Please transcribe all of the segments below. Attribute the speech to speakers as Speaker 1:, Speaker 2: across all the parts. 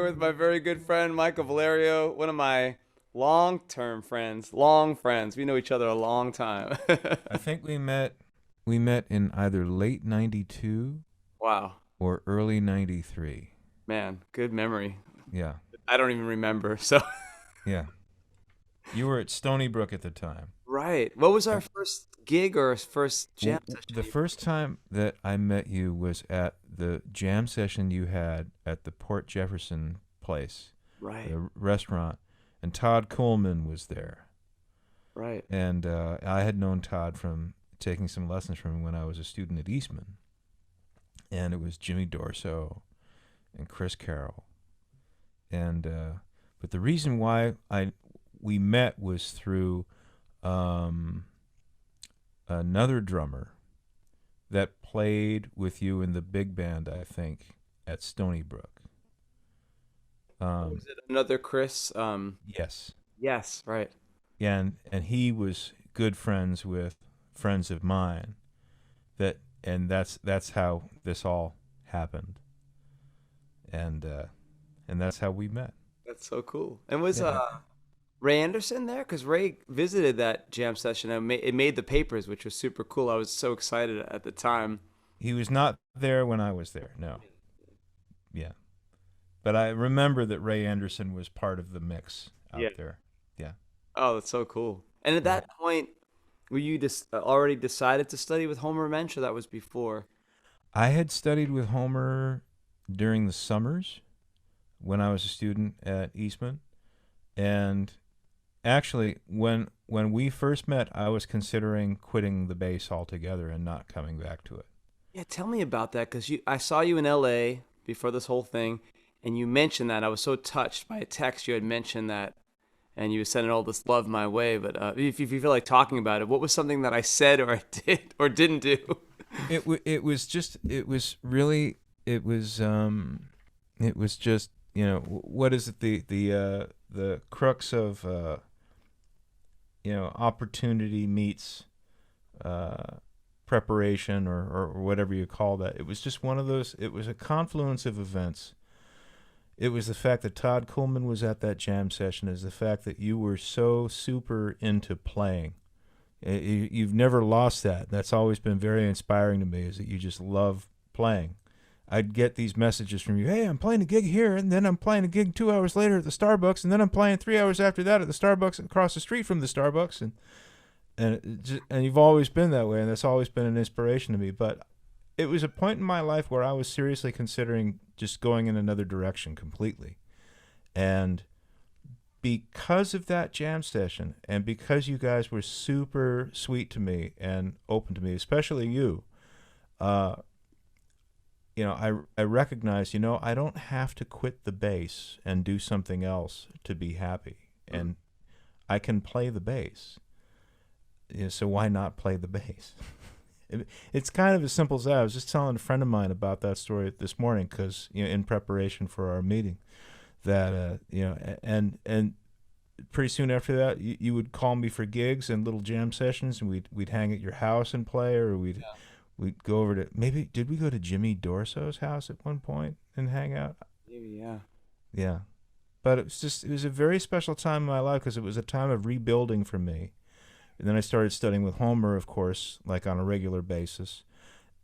Speaker 1: with my very good friend Michael Valerio, one of my long-term friends, long friends. We know each other a long time.
Speaker 2: I think we met in either late 92
Speaker 1: Wow,
Speaker 2: or early 93.
Speaker 1: man, good memory.
Speaker 2: Yeah.
Speaker 1: I don't even remember. So,
Speaker 2: Yeah. You were at Stony Brook at the time.
Speaker 1: right. What was our
Speaker 2: Uh,
Speaker 1: first gig or first jam session?
Speaker 2: The first time that I met you was at the jam session you had at the Port Jefferson place,
Speaker 1: Right,
Speaker 2: the restaurant, and Todd Coleman was there.
Speaker 1: right.
Speaker 2: And I had known Todd from taking some lessons from him when I was a student at Eastman. And it was Jimmy Dorso and Chris Carroll. And but the reason why I we met was through um, another drummer that played with you in the big band, I think, at Stony Brook.
Speaker 1: Was it another Chris?
Speaker 2: Yes,
Speaker 1: Yes, right.
Speaker 2: and he was good friends with friends of mine. That's how this all happened, and and that's how we met.
Speaker 1: That's so cool. And was
Speaker 2: Yeah,
Speaker 1: Ray Anderson there? Because Ray visited that jam session and it made the papers, which was super cool. I was so excited at the time.
Speaker 2: he was not there when I was there. No, yeah, but I remember that Ray Anderson was part of the mix
Speaker 1: Yeah.
Speaker 2: out there. Yeah,
Speaker 1: Oh, that's so cool. And at
Speaker 2: yeah.
Speaker 1: that point, were you just already decided to study with Homer Mensch, or that was before?
Speaker 2: I had studied with Homer during the summers when I was a student at Eastman, and actually, when we first met, I was considering quitting the bass altogether and not coming back to it.
Speaker 1: Yeah, tell me about that because I saw you in LA before this whole thing, and you mentioned that. I was so touched by a text you had mentioned that, and you were sending all this love my way. But if you feel like talking about it, what was something that I said or I did or didn't do?
Speaker 2: It was really it was just, what is it, the crux of opportunity meets uh preparation, or whatever you call that. It was just one of those. It was a confluence of events. It was the fact that Todd Coleman was at that jam session, is the fact that you were so super into playing. You've never lost that. That's always been very inspiring to me, is that you just love playing. I'd get these messages from you. Hey, I'm playing a gig here, and then I'm playing a gig 2 hours later at the Starbucks, and then I'm playing 3 hours after that at the Starbucks across the street from the Starbucks, and you've always been that way, and that's always been an inspiration to me. But it was a point in my life where I was seriously considering just going in another direction completely, and because of that jam session, and because you guys were super sweet to me and open to me, especially you, uh, I recognized, I don't have to quit the bass and do something else to be happy,
Speaker 1: Mm.
Speaker 2: and I can play the bass. So why not play the bass? It's kind of as simple as that. I was just telling a friend of mine about that story this morning, because in preparation for our meeting, that and pretty soon after that, you would call me for gigs and little jam sessions, and we'd hang at your house and play, or we'd go over to, maybe, did we go to Jimmy Dorso's house at one point and hang out?
Speaker 1: Maybe, yeah.
Speaker 2: Yeah, but it was a very special time in my life, because it was a time of rebuilding for me. And then I started studying with Homer, of course, like on a regular basis,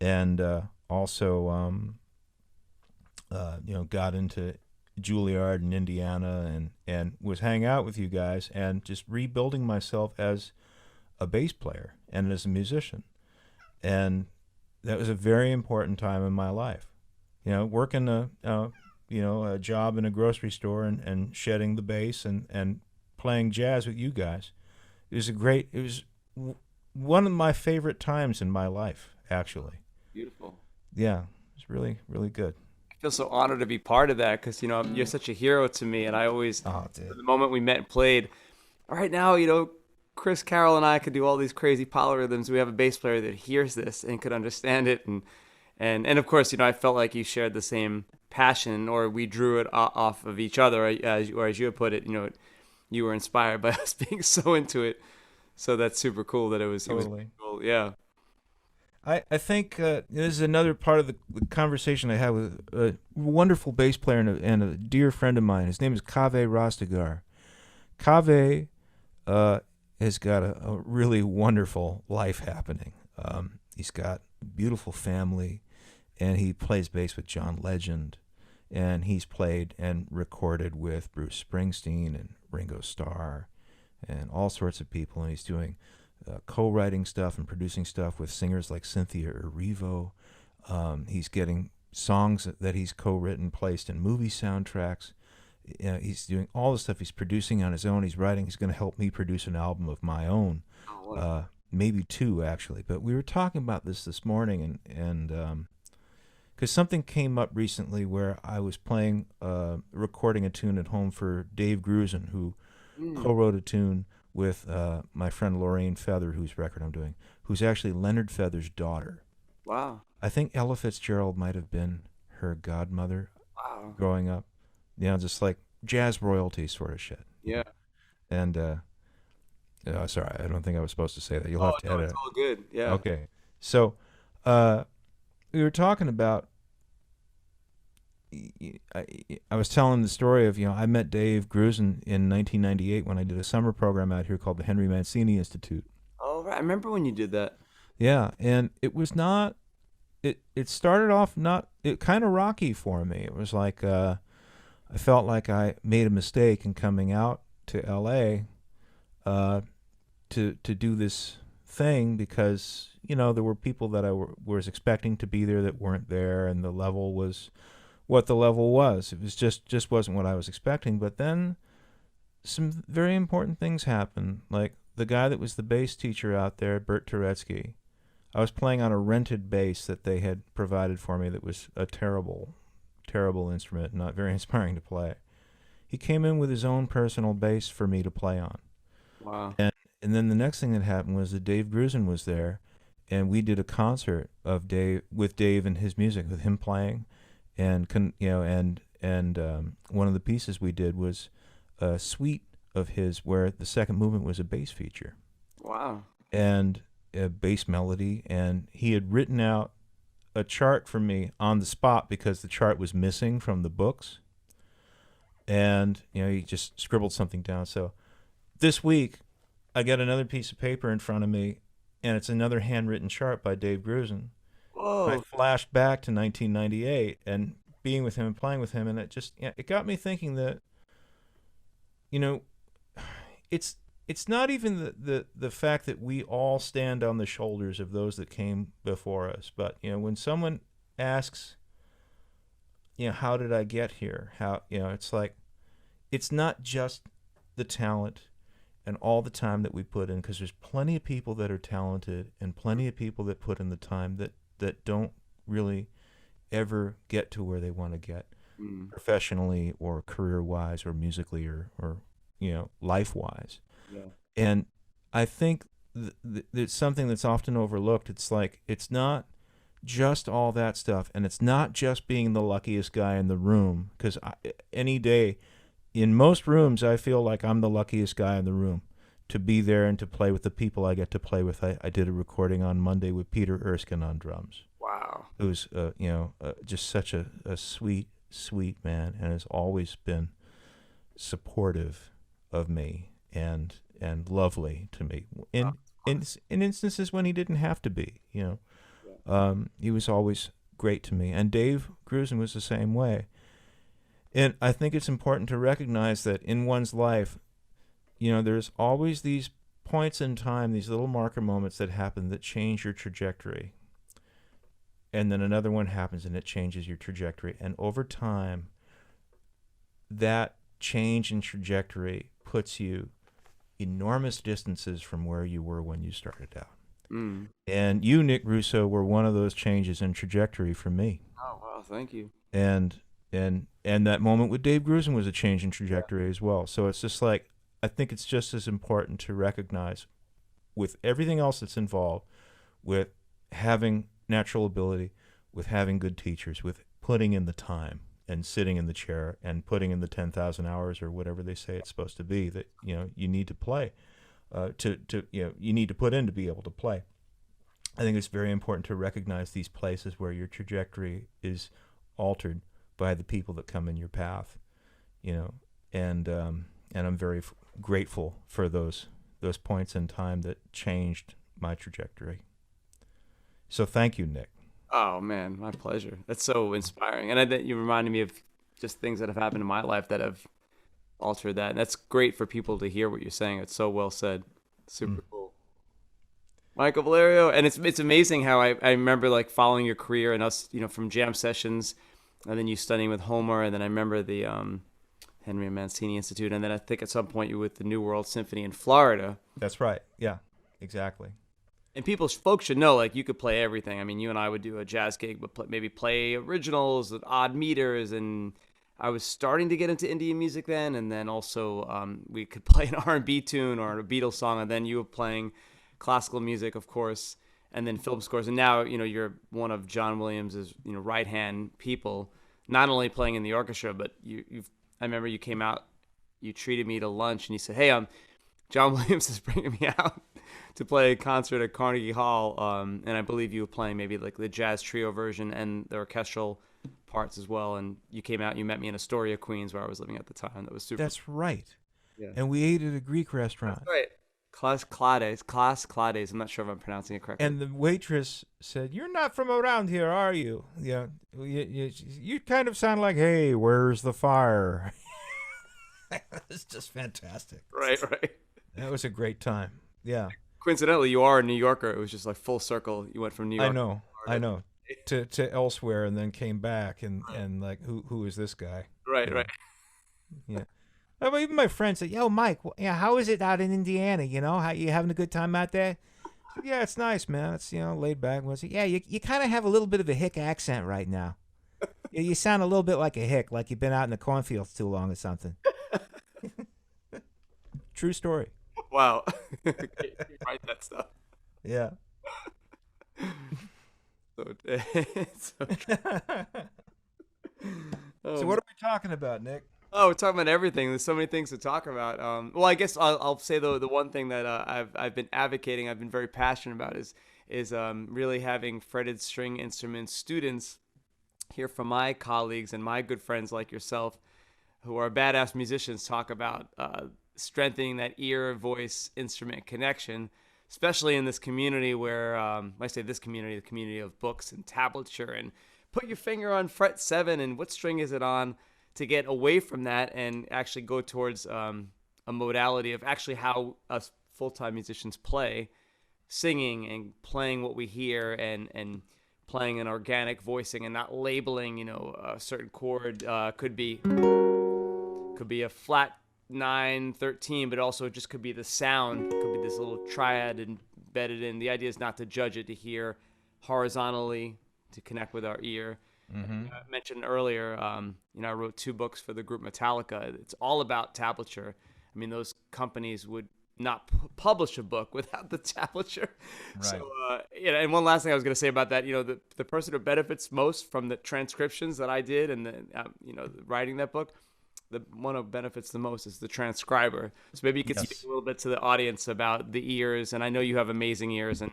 Speaker 2: and also got into Juilliard in Indiana, and was hanging out with you guys and just rebuilding myself as a bass player and as a musician. And that was a very important time in my life. Working a job in a grocery store, and shedding the bass, and playing jazz with you guys. It was one of my favorite times in my life, actually.
Speaker 1: Beautiful.
Speaker 2: Yeah, it was really, really good.
Speaker 1: I feel so honored to be part of that because, you're such a hero to me. And I always,
Speaker 2: Oh, dude.
Speaker 1: the moment we met and played, all right, now, Chris Carroll and I could do all these crazy polyrhythms. We have a bass player that hears this and could understand it. And of course, I felt like you shared the same passion, or we drew it off of each other, as you had put it, you were inspired by us being so into it. So that's super cool that it was
Speaker 2: Totally.
Speaker 1: cool. Yeah.
Speaker 2: I think this is another part of the conversation I had with a wonderful bass player and a dear friend of mine. His name is Kaveh Rastegar. Kaveh has got a really wonderful life happening. He's got a beautiful family, and he plays bass with John Legend, and he's played and recorded with Bruce Springsteen and Ringo Starr and all sorts of people, and he's doing co-writing stuff and producing stuff with singers like Cynthia Erivo. He's getting songs that he's co-written placed in movie soundtracks. He's doing all the stuff he's producing on his own. He's writing. He's going to help me produce an album of my own, maybe two actually. But we were talking about this morning, and because something came up recently where I was playing, recording a tune at home for Dave Grusin, who co-wrote a tune with my friend Lorraine Feather, whose record I'm doing, who's actually Leonard Feather's daughter.
Speaker 1: Wow.
Speaker 2: I think Ella Fitzgerald might have been her godmother growing up. Just like jazz royalty sort of shit.
Speaker 1: Yeah.
Speaker 2: And, sorry, I don't think I was supposed to say that. You'll have to edit
Speaker 1: it's
Speaker 2: it.
Speaker 1: all good. Yeah.
Speaker 2: Okay. So, we were talking about, I was telling the story of, I met Dave Grusin in 1998 when I did a summer program out here called the Henry Mancini Institute.
Speaker 1: Oh, right. I remember when you did that.
Speaker 2: Yeah, and it was not, it started off kind of rocky for me. It was like, I felt like I made a mistake in coming out to L.A. To do this thing because, there were people that I was expecting to be there that weren't there, and the level was what the level was. It was just wasn't what I was expecting. But then some very important things happened. Like the guy that was the bass teacher out there, Bert Turetsky, I was playing on a rented bass that they had provided for me that was a terrible instrument, not very inspiring to play. He came in with his own personal bass for me to play on.
Speaker 1: Wow.
Speaker 2: And then the next thing that happened was that Dave Grusin was there, and we did a concert of Dave and his music, with him playing. And one of the pieces we did was a suite of his where the second movement was a bass feature.
Speaker 1: Wow.
Speaker 2: And a bass melody, and he had written out a chart for me on the spot because the chart was missing from the books. And, he just scribbled something down. So this week, I got another piece of paper in front of me, and it's another handwritten chart by Dave Grusin.
Speaker 1: Whoa.
Speaker 2: I flashed back to 1998 and being with him and playing with him, and it got me thinking that, it's not even the fact that we all stand on the shoulders of those that came before us, but when someone asks, how did I get here? How it's like, it's not just the talent and all the time that we put in, because there's plenty of people that are talented and plenty of people that put in the time that don't really ever get to where they want to get professionally or career-wise or musically or life-wise.
Speaker 1: Yeah.
Speaker 2: And I think it's something that's often overlooked. It's like, it's not just all that stuff, and it's not just being the luckiest guy in the room, because any day, in most rooms, I feel like I'm the luckiest guy in the room to be there and to play with the people I get to play with. I did a recording on Monday with Peter Erskine on drums.
Speaker 1: Wow.
Speaker 2: Who's just such a sweet man, and has always been supportive of me and lovely to me in instances when he didn't have to be. He was always great to me, and Dave Grusin was the same way. And I think it's important to recognize that in one's life, there's always these points in time, these little marker moments that happen that change your trajectory. And then another one happens and it changes your trajectory. And over time, that change in trajectory puts you enormous distances from where you were when you started out. And you, Nick Russo, were one of those changes in trajectory for me.
Speaker 1: Oh, wow. Thank you.
Speaker 2: And that moment with Dave Grusin was a change in trajectory as well. So it's just like, I think it's just as important to recognize, with everything else that's involved, with having natural ability, with having good teachers, with putting in the time and sitting in the chair and putting in the 10,000 hours or whatever they say it's supposed to be, that you need to play, you need to put in to be able to play. I think it's very important to recognize these places where your trajectory is altered by the people that come in your path, you know, and I'm very grateful for those points in time that changed my trajectory. So thank you, Nick.
Speaker 1: Oh man, my pleasure. That's so inspiring, and I think you reminded me of just things that have happened in my life that have altered that. And that's great for people to hear what you're saying. It's so well said.
Speaker 2: Mm.
Speaker 1: Super cool. Michael Valerio, and it's amazing how I remember like following your career and us, from jam sessions, and then you studying with Homer, and then I remember the Henry Mancini Institute, and then I think at some point you were with the New World Symphony in Florida.
Speaker 2: That's right. Yeah, exactly.
Speaker 1: And folks should know, like, you could play everything. I mean, you and I would do a jazz gig, but maybe play originals with odd meters. And I was starting to get into Indian music then, and then also we could play an R&B tune or a Beatles song, and then you were playing classical music, of course, and then film scores. And now, you're one of John Williams's, right-hand people, not only playing in the orchestra, but I remember you came out, you treated me to lunch, and you said, hey, John Williams is bringing me out to play a concert at Carnegie Hall, and I believe you were playing maybe like the jazz trio version and the orchestral parts as well. And you came out, and you met me in Astoria, Queens, where I was living at the time. That was super.
Speaker 2: That's right.
Speaker 1: Yeah.
Speaker 2: And we ate at a Greek restaurant.
Speaker 1: That's right. Class Clades. I'm not sure if I'm pronouncing it correctly.
Speaker 2: And the waitress said, "You're not from around here, are you? Yeah, you kind of sound like, hey, where's the fire?" It's just fantastic.
Speaker 1: Right.
Speaker 2: That was a great time. Yeah.
Speaker 1: Coincidentally, you are a New Yorker. It was just like full circle. You went from New York.
Speaker 2: I know. To elsewhere, and then came back, and like, who is this guy?
Speaker 1: Right.
Speaker 2: Yeah. Well, even my friends said, "Yo, Mike, how is it out in Indiana? How you having a good time out there?" I said, "Yeah, it's nice, man. It's laid back." I said, "Yeah, you kind of have a little bit of a hick accent right now. You sound a little bit like a hick, like you've been out in the cornfields too long or something." True story.
Speaker 1: Wow. Write that stuff.
Speaker 2: Yeah.
Speaker 1: So
Speaker 2: What are we talking about, Nick?
Speaker 1: Oh, we're talking about everything. There's so many things to talk about. Well, I guess I'll say the one thing that I've been advocating, I've been very passionate about is really having fretted string instrument students hear from my colleagues and my good friends like yourself, who are badass musicians, talk about strengthening that ear, voice, instrument connection, especially in this community where, when I say this community, the community of books and tablature, and put your finger on fret 7 and what string is it on, to get away from that and actually go towards a modality of actually how us full-time musicians play, singing and playing what we hear, and playing an organic voicing and not labeling, a certain chord could be a flat 9, 13, but also just could be the sound, could be this little triad embedded in. The idea is not to judge it, to hear horizontally, to connect with our ear.
Speaker 2: Mm-hmm.
Speaker 1: I mentioned earlier, I wrote 2 books for the group Metallica. It's all about tablature. I mean, those companies would not publish a book without the tablature.
Speaker 2: Right.
Speaker 1: So, and one last thing I was going to say about that, the person who benefits most from the transcriptions that I did and writing that book, the one who benefits the most is the transcriber. So maybe you could speak a little bit to the audience about the ears. And I know you have amazing ears, and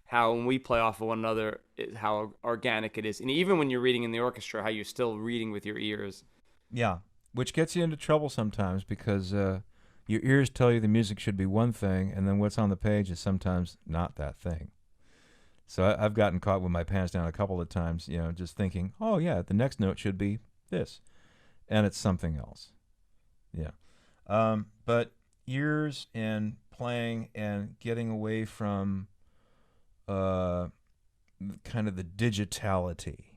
Speaker 1: how when we play off of one another, how organic it is. And even when you're reading in the orchestra, how you're still reading with your ears.
Speaker 2: Yeah, which gets you into trouble sometimes because your ears tell you the music should be one thing, and then what's on the page is sometimes not that thing. So I've gotten caught with my pants down a couple of times, just thinking, oh, yeah, the next note should be this. And it's something else. Yeah. But ears and playing and getting away from kind of the digitality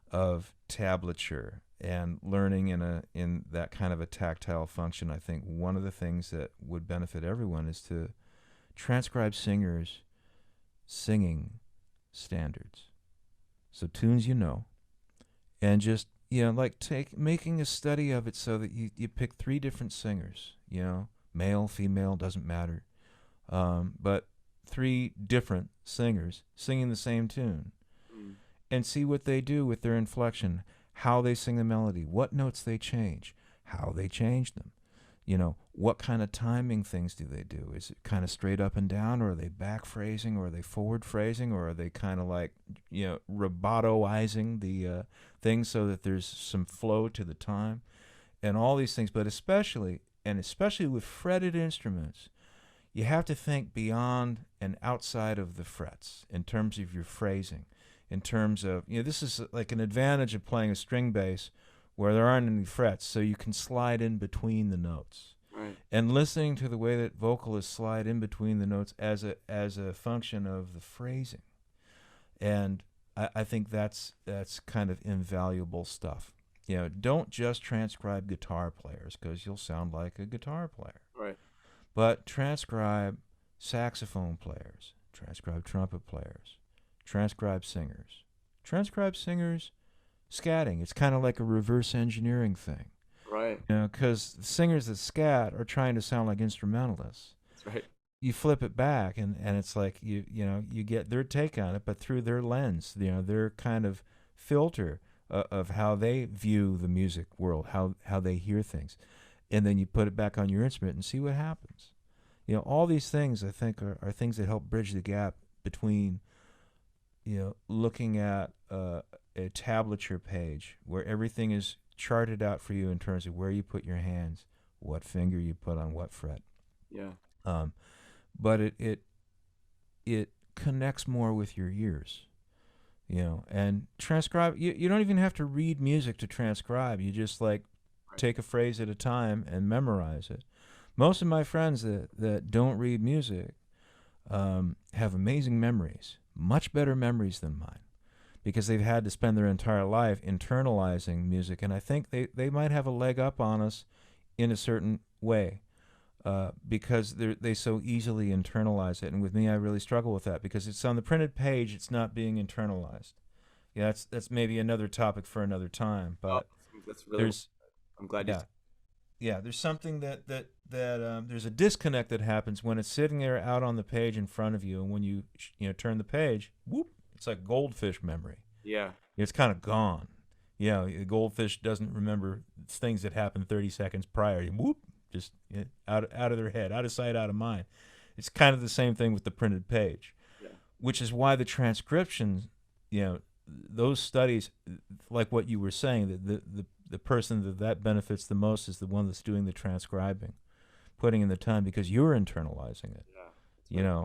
Speaker 2: of tablature and learning in that kind of a tactile function, I think one of the things that would benefit everyone is to transcribe singers singing standards. So tunes and just making a study of it so that you pick 3 different singers, male, female, doesn't matter, but 3 different singers singing the same tune, and see what they do with their inflection, how they sing the melody, what notes they change, how they change them, What kind of timing things do they do? Is it kind of straight up and down, or are they back phrasing, or are they forward phrasing, or are they kind of like, rubato-izing the things so that there's some flow to the time, and all these things. But especially with fretted instruments, you have to think beyond and outside of the frets in terms of your phrasing, in terms of, this is like an advantage of playing a string bass where there aren't any frets, so you can slide in between the notes.
Speaker 1: Right.
Speaker 2: And listening to the way that vocalists slide in between the notes as a function of the phrasing. And I think that's kind of invaluable stuff. Don't just transcribe guitar players, because you'll sound like a guitar player.
Speaker 1: Right.
Speaker 2: But transcribe saxophone players, transcribe trumpet players, transcribe singers. Transcribe singers scatting. It's kind of like a reverse engineering thing.
Speaker 1: Right.
Speaker 2: Because singers that scat are trying to sound like instrumentalists.
Speaker 1: That's right.
Speaker 2: You flip it back, and it's like you get their take on it, but through their lens, their kind of filter of how they view the music world, how they hear things, and then you put it back on your instrument and see what happens. All these things I think are things that help bridge the gap between looking at a tablature page where everything is charted out for you in terms of where you put your hands, what finger you put on what fret.
Speaker 1: Yeah.
Speaker 2: But it connects more with your ears, and transcribe. You don't even have to read music to transcribe. You just take a phrase at a time and memorize it. Most of my friends that don't read music have amazing memories, much better memories than mine, because they've had to spend their entire life internalizing music. And I think they might have a leg up on us in a certain way, because they so easily internalize it. And with me, I really struggle with that, because it's on the printed page, it's not being internalized. Yeah, that's maybe another topic for another time. But
Speaker 1: that's really, I'm glad
Speaker 2: there's something that there's a disconnect that happens when it's sitting there out on the page in front of you, and when you turn the page, whoop, it's like goldfish memory.
Speaker 1: Yeah.
Speaker 2: It's kind of gone. The goldfish doesn't remember things that happened 30 seconds prior. Whoop, just out of their head, out of sight, out of mind. It's kind of the same thing with the printed page, which is why the transcriptions, those studies, like what you were saying, the person that benefits the most is the one that's doing the transcribing, putting in the time, because you're internalizing it.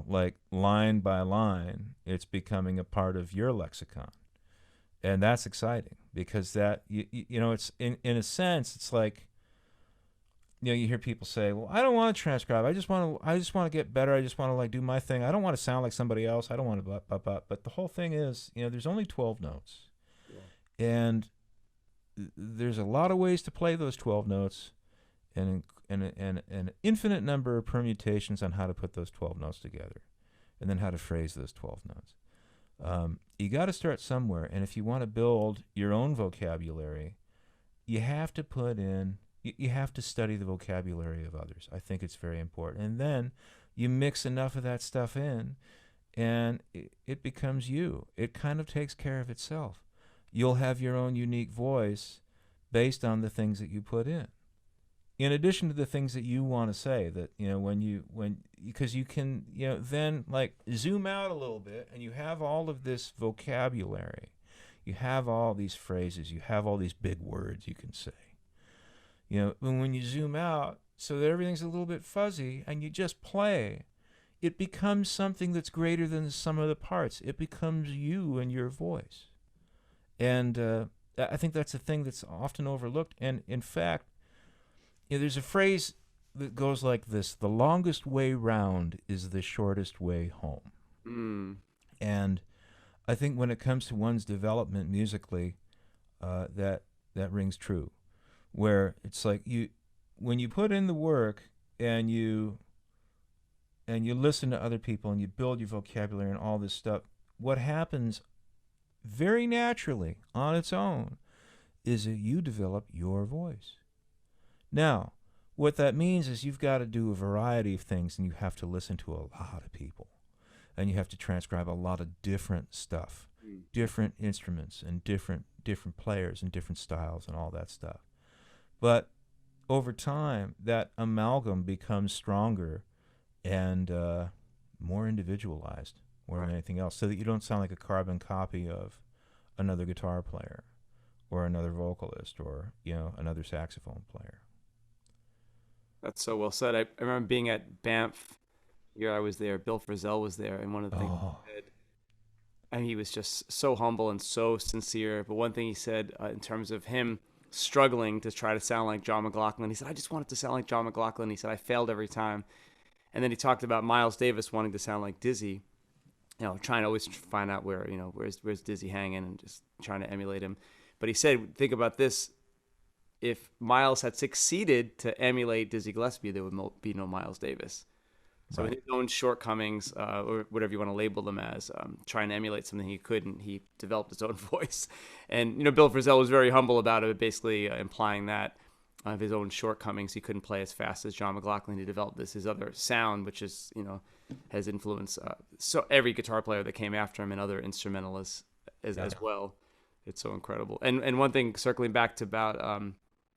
Speaker 2: Like line by line, it's becoming a part of your lexicon. And that's exciting, because that, it's in a sense, it's like, you hear people say, well, I don't want to transcribe. I just want to get better. I just want to do my thing. I don't want to sound like somebody else. I don't want to but the whole thing is, there's only 12 notes. Yeah. And there's a lot of ways to play those 12 notes, and an infinite number of permutations on how to put those 12 notes together, and then how to phrase those 12 notes. You got to start somewhere, and if you want to build your own vocabulary, you have to you have to study the vocabulary of others. I think it's very important. And then you mix enough of that stuff in, and it becomes you. It kind of takes care of itself. You'll have your own unique voice based on the things that you put in addition to the things that you want to say, that because you can then zoom out a little bit, and you have all of this vocabulary, you have all these phrases, you have all these big words you can say, when you zoom out so that everything's a little bit fuzzy and you just play, it becomes something that's greater than the sum of the parts. It becomes you and your voice. And I think that's a thing that's often overlooked. And in fact, there's a phrase that goes like this: the longest way round is the shortest way home.
Speaker 1: Mm.
Speaker 2: And I think when it comes to one's development musically, that rings true, where it's like when you put in the work and you listen to other people and you build your vocabulary and all this stuff, what happens very naturally on its own is that you develop your voice. Now, what that means is you've got to do a variety of things, and you have to listen to a lot of people, and you have to transcribe a lot of different stuff, different instruments and different players and different styles and all that stuff. But over time, that amalgam becomes stronger and more individualized more than anything else, so that you don't sound like a carbon copy of another guitar player or another vocalist or, another saxophone player.
Speaker 1: That's so well said. I remember being at Banff. Year I was there, Bill Frisell was there, and one of the things he said, and he was just so humble and so sincere. But one thing he said in terms of him struggling to try to sound like John McLaughlin, he said, "I just wanted to sound like John McLaughlin." He said, "I failed every time." And then he talked about Miles Davis wanting to sound like Dizzy, trying to always find out where, where's Dizzy hanging and just trying to emulate him. But he said, think about this. If Miles had succeeded to emulate Dizzy Gillespie, there would be no Miles Davis. So
Speaker 2: Right.
Speaker 1: his own shortcomings, or whatever you want to label them as, trying to emulate something he couldn't, he developed his own voice. And, Bill Frisell was very humble about it, basically implying that of his own shortcomings, he couldn't play as fast as John McLaughlin. He developed his other sound, which is, has influenced so every guitar player that came after him and other instrumentalists as well. It's so incredible. And one thing, circling back to about,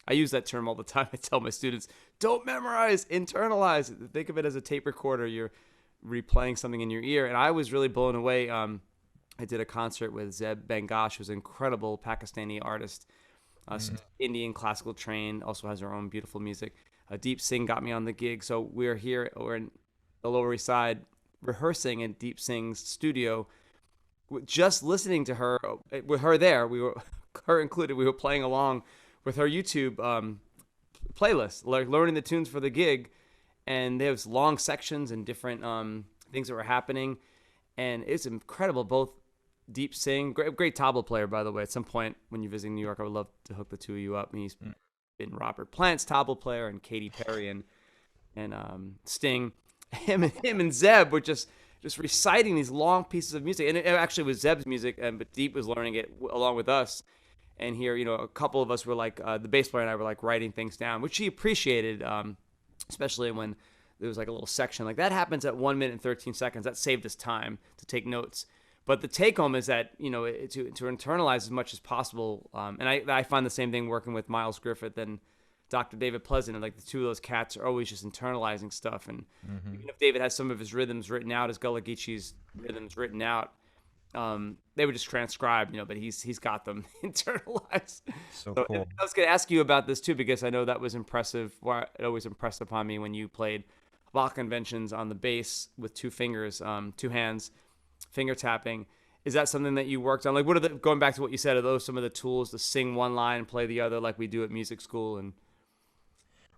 Speaker 1: I use that term all the time. I tell my students, don't memorize, internalize. Think of it as a tape recorder. You're replaying something in your ear. And I was really blown away. I did a concert with Zeb Bangash, who's an incredible Pakistani artist, Indian classical trained, also has her own beautiful music. Deep Singh got me on the gig. So we're in the Lower East Side rehearsing in Deep Singh's studio. Just listening to her, with her there, her included, we were playing along with her YouTube playlist, like learning the tunes for the gig. And there's long sections and different things that were happening. And it's incredible. Both Deep Singh, great tabla player, by the way. At some point when you're visiting New York, I would love to hook the two of you up. And he's been Robert Plant's tabla player and Katy Perry and Sting. Him and Zeb were just reciting these long pieces of music. And it actually was Zeb's music, but Deep was learning it along with us. And here, a couple of us were like, the bass player and I were like writing things down, which he appreciated, especially when there was like a little section. Like that happens at 1 minute and 13 seconds. That saved us time to take notes. But the take home is that, to internalize as much as possible. And I find the same thing working with Miles Griffith and Dr. David Pleasant. And like the two of those cats are always just internalizing stuff. And even if David has some of his rhythms written out, his Gullah Geechee's rhythms written out, they were just transcribed, but he's got them internalized.
Speaker 2: So cool.
Speaker 1: I was going to ask you about this too, because I know that was impressive. It always impressed upon me when you played Bach conventions on the bass with two fingers, two hands, finger tapping. Is that something that you worked on? Like, what are going back to what you said, are those some of the tools to sing one line and play the other like we do at music school? And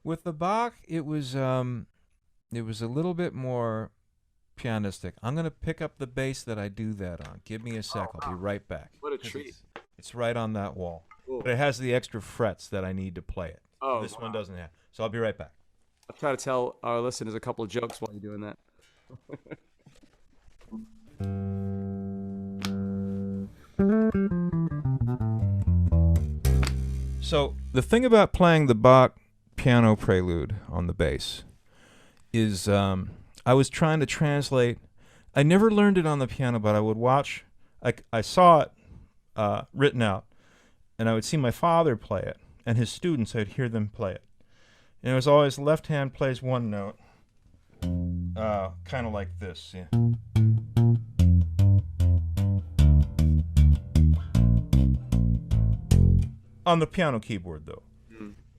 Speaker 2: With the Bach, it was a little bit more pianistic. I'm going to pick up the bass that I do that on. Give me a sec. I'll be right back.
Speaker 1: what a treat.
Speaker 2: It's right on that wall.
Speaker 1: Cool.
Speaker 2: But it has the extra frets that I need to play it.
Speaker 1: Oh,
Speaker 2: This one doesn't have. So I'll be right back.
Speaker 1: I'll try to tell our listeners a couple of jokes while you're doing that.
Speaker 2: So the thing about playing the Bach piano prelude on the bass is I was trying to translate. I never learned it on the piano, but I would watch. I saw it written out, and I would see my father play it, and his students, I'd hear them play it. And it was always left hand plays one note, kind of like this. Yeah. On the piano keyboard, though.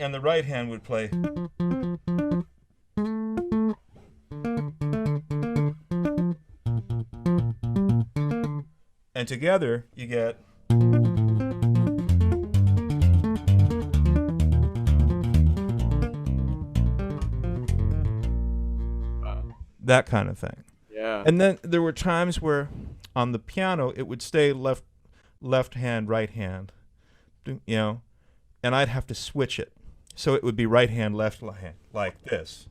Speaker 2: And the right hand would play. And together, you get. That kind of thing.
Speaker 1: Yeah.
Speaker 2: And then there were times where on the piano, it would stay left hand, right hand. And I'd have to switch it. So it would be right hand, left hand, like this.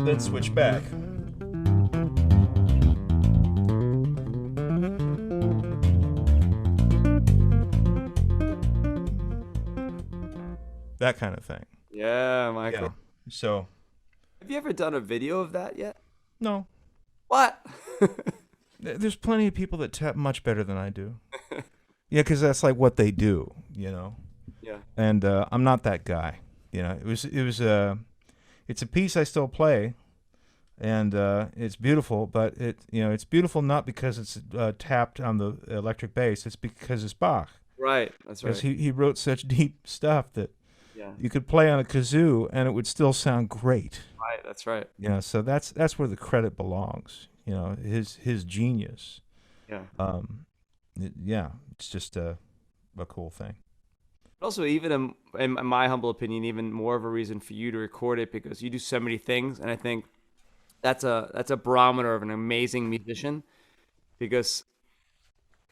Speaker 2: Then switch back. That kind of thing.
Speaker 1: Yeah, Michael.
Speaker 2: Yeah. So,
Speaker 1: Have you ever done a video of that yet?
Speaker 2: no.
Speaker 1: What?
Speaker 2: There's plenty of people that tap much better than I do. Yeah, because that's like what they do,
Speaker 1: Yeah.
Speaker 2: And I'm not that guy. It's a piece I still play, and it's beautiful. But it's beautiful not because it's tapped on the electric bass. It's because it's Bach.
Speaker 1: Right. That's right.
Speaker 2: Because he wrote such deep stuff that
Speaker 1: Yeah.
Speaker 2: you could play on a kazoo and it would still sound great.
Speaker 1: Right. That's right.
Speaker 2: So that's where the credit belongs. His genius.
Speaker 1: Yeah.
Speaker 2: It's just a cool thing.
Speaker 1: Also, even in my humble opinion, even more of a reason for you to record it, because you do so many things, and I think that's a barometer of an amazing musician. Because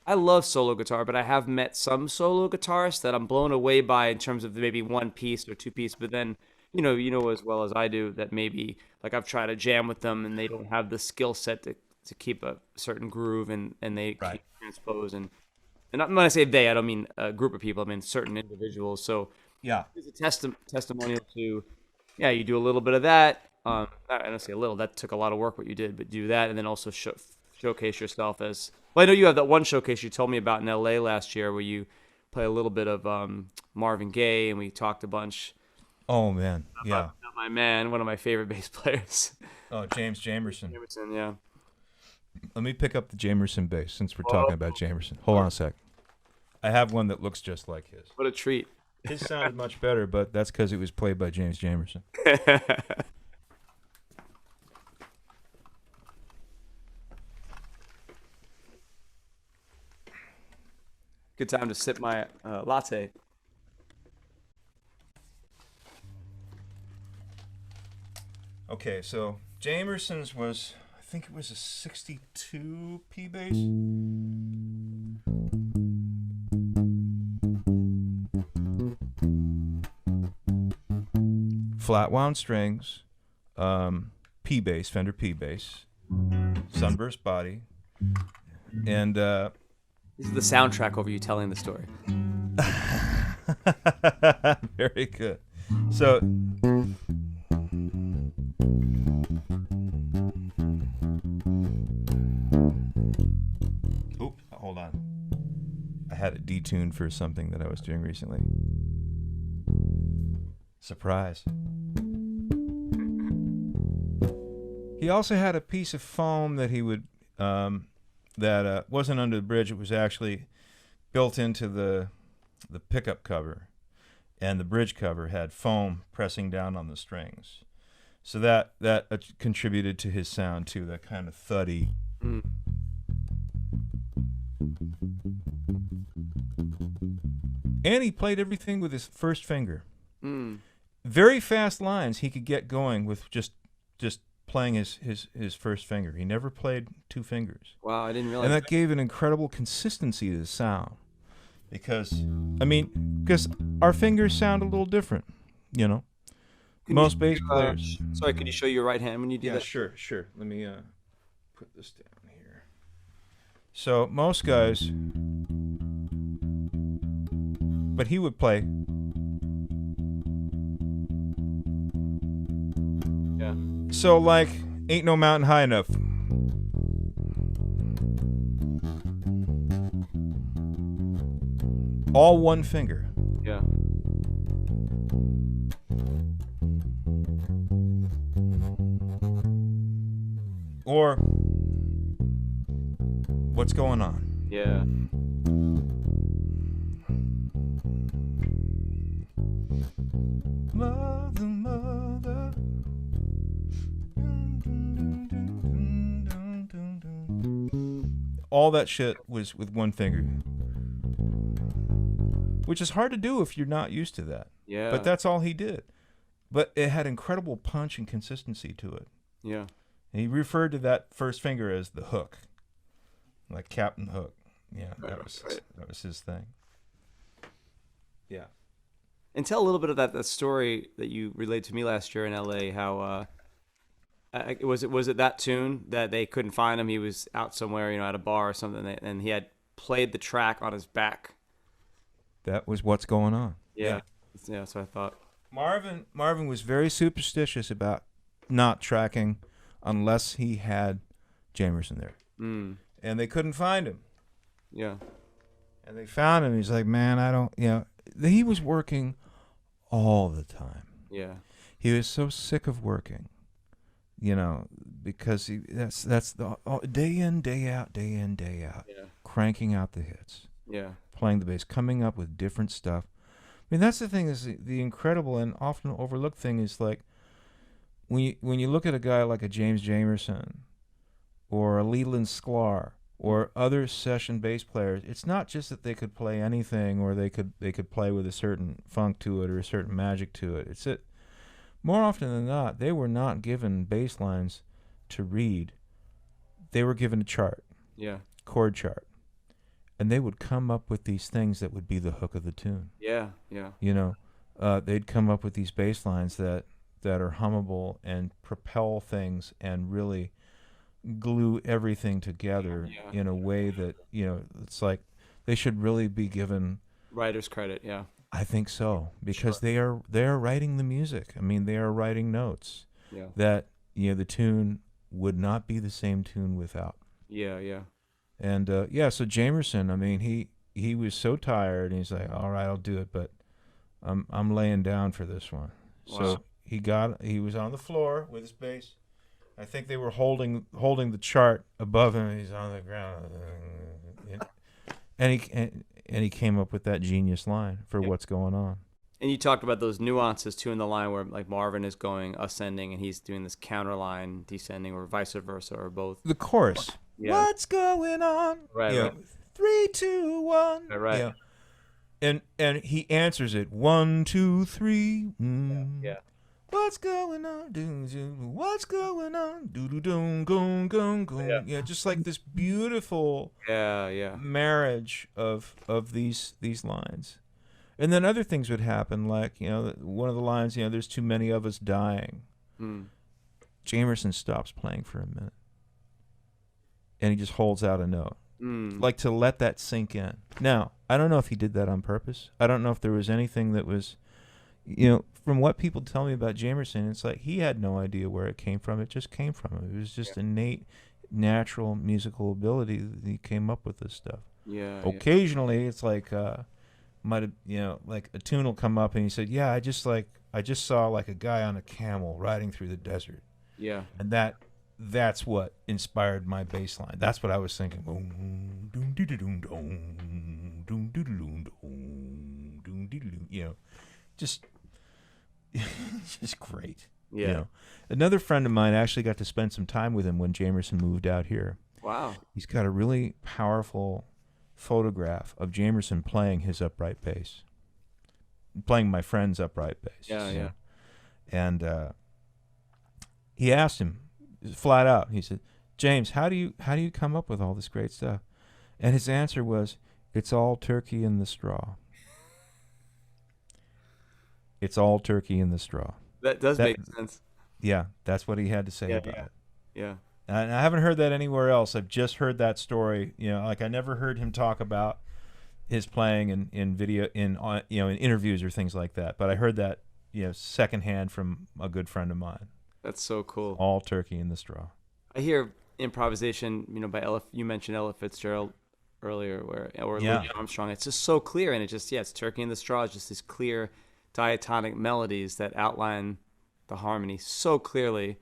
Speaker 1: I love solo guitar, but I have met some solo guitarists that I'm blown away by in terms of maybe one piece or two piece. But then, you know as well as I do that maybe like I've tried to jam with them and they don't have the skill set to keep a certain groove, and they
Speaker 2: Right.
Speaker 1: can't transpose. And when I say they, I don't mean a group of people. I mean certain individuals. So
Speaker 2: Yeah.
Speaker 1: it's a testimonial to, yeah, you do a little bit of that. I don't say a little. That took a lot of work what you did, but do that, and then also showcase yourself as. Well, I know you have that one showcase you told me about in L.A. last year where you play a little bit of Marvin Gaye, and we talked a bunch.
Speaker 2: Oh man, yeah.
Speaker 1: About my man, one of my favorite bass players.
Speaker 2: Oh, James Jamerson.
Speaker 1: Jamerson, yeah.
Speaker 2: Let me pick up the Jamerson bass since we're talking about Jamerson. Hold on a sec. I have one that looks just like his.
Speaker 1: What a treat.
Speaker 2: His sounded much better, but that's because it was played by James Jamerson.
Speaker 1: Good time to sip my latte.
Speaker 2: Okay, so Jamerson's was, I think it was a 62 P bass. Flat wound strings, P bass, Fender P bass, sunburst body, and
Speaker 1: This is the soundtrack over you telling the story.
Speaker 2: very good. So hold on. I had it detuned for something that I was doing recently. Surprise. He also had a piece of foam that he would that wasn't under the bridge. It was actually built into the pickup cover, and the bridge cover had foam pressing down on the strings. So that contributed to his sound too. That kind of thuddy.
Speaker 1: Mm.
Speaker 2: And he played everything with his first finger.
Speaker 1: Mm.
Speaker 2: Very fast lines he could get going with just playing his first finger. He never played two fingers.
Speaker 1: Wow, I didn't realize.
Speaker 2: And that gave an incredible consistency to the sound. Because our fingers sound a little different, Most bass players.
Speaker 1: Sorry, could you show your right hand when you do that?
Speaker 2: Sure. Let me put this down here. So most guys, but he would play.
Speaker 1: Yeah.
Speaker 2: So like, ain't no mountain high enough. All one finger.
Speaker 1: Yeah.
Speaker 2: Or what's going on?
Speaker 1: Yeah.
Speaker 2: Mother. All that shit was with one finger. Which is hard to do if you're not used to that.
Speaker 1: Yeah.
Speaker 2: But that's all he did. But it had incredible punch and consistency to it.
Speaker 1: Yeah.
Speaker 2: And he referred to that first finger as the hook. Like Captain Hook. Yeah, that was his thing. Yeah.
Speaker 1: And tell a little bit of that story that you relayed to me last year in LA. How was it that tune that they couldn't find him? He was out somewhere, at a bar or something, and he had played the track on his back.
Speaker 2: That was What's Going On.
Speaker 1: Yeah. That's what I thought.
Speaker 2: Marvin was very superstitious about not tracking unless he had Jamerson there.
Speaker 1: Mm.
Speaker 2: And they couldn't find him.
Speaker 1: Yeah.
Speaker 2: And they found him. He's like, man, I don't, he was working all the time.
Speaker 1: Yeah.
Speaker 2: He was so sick of working, because that's the day in, day out, day in, day out,
Speaker 1: Yeah.
Speaker 2: cranking out the hits,
Speaker 1: Yeah.
Speaker 2: playing the bass, coming up with different stuff. I mean, that's the thing, is the incredible and often overlooked thing is, like, when you look at a guy like a James Jamerson or a Leland Sklar or other session bass players, it's not just that they could play anything or they could play with a certain funk to it or a certain magic to it. It's that more often than not, they were not given bass lines to read. They were given a chart,
Speaker 1: Yeah.
Speaker 2: chord chart, and they would come up with these things that would be the hook of the tune.
Speaker 1: Yeah. Yeah.
Speaker 2: They'd come up with these bass lines that are hummable and propel things and really glue everything together in a way that, it's like they should really be given
Speaker 1: Writer's credit. Yeah.
Speaker 2: I think so, because they are writing the music. I mean, they are writing notes that the tune would not be the same tune without.
Speaker 1: Yeah. Yeah.
Speaker 2: And so Jamerson, I mean, he was so tired, and he's like, all right, I'll do it, but I'm laying down for this one.
Speaker 1: Wow.
Speaker 2: So he was on the floor with his bass. I think they were holding the chart above him. He's on the ground, and he came up with that genius line for what's going on.
Speaker 1: And you talked about those nuances too in the line where, like, Marvin is going ascending and he's doing this counter line descending, or vice versa, or both.
Speaker 2: The chorus.
Speaker 1: Yeah.
Speaker 2: What's going on?
Speaker 1: Right. Right.
Speaker 2: 3, 2, 1.
Speaker 1: Right.
Speaker 2: And he answers it 1, 2, 3.
Speaker 1: Yeah.
Speaker 2: What's going on? What's going on? Doo-doo-doom, goom, goom, goom. Yeah, just like this beautiful marriage of these lines. And then other things would happen, like, one of the lines, there's too many of us dying. Jamerson stops playing for a minute. And he just holds out a note. Like, to let that sink in. Now, I don't know if he did that on purpose. I don't know if there was anything that was, from what people tell me about Jamerson, it's like he had no idea where it came from. It just came from him. It was just innate, natural musical ability that he came up with this stuff.
Speaker 1: Yeah.
Speaker 2: Occasionally, it's like, might have, like a tune will come up and he said, I just saw like a guy on a camel riding through the desert. Yeah. And that's what inspired my bass line. That's what I was thinking. Just great. Yeah. Another friend of mine actually got to spend some time with him when Jamerson moved out here.
Speaker 1: Wow.
Speaker 2: He's got a really powerful photograph of Jamerson playing his upright bass, playing my friend's upright bass.
Speaker 1: Yeah.
Speaker 2: And he asked him flat out. He said, "James, how do you come up with all this great stuff?" And his answer was, "It's all turkey in the straw." It's all turkey in the straw.
Speaker 1: That does make sense.
Speaker 2: Yeah, that's what he had to say about it.
Speaker 1: Yeah.
Speaker 2: And I haven't heard that anywhere else. I've just heard that story. Like I never heard him talk about his playing in video in interviews or things like that. But I heard that secondhand from a good friend of mine.
Speaker 1: That's so cool.
Speaker 2: All turkey in the straw.
Speaker 1: I hear improvisation, by Ella. You mentioned Ella Fitzgerald earlier, or Louis Armstrong. It's just so clear, and it's turkey in the straw. It's just these clear diatonic melodies that outline the harmony so clearly.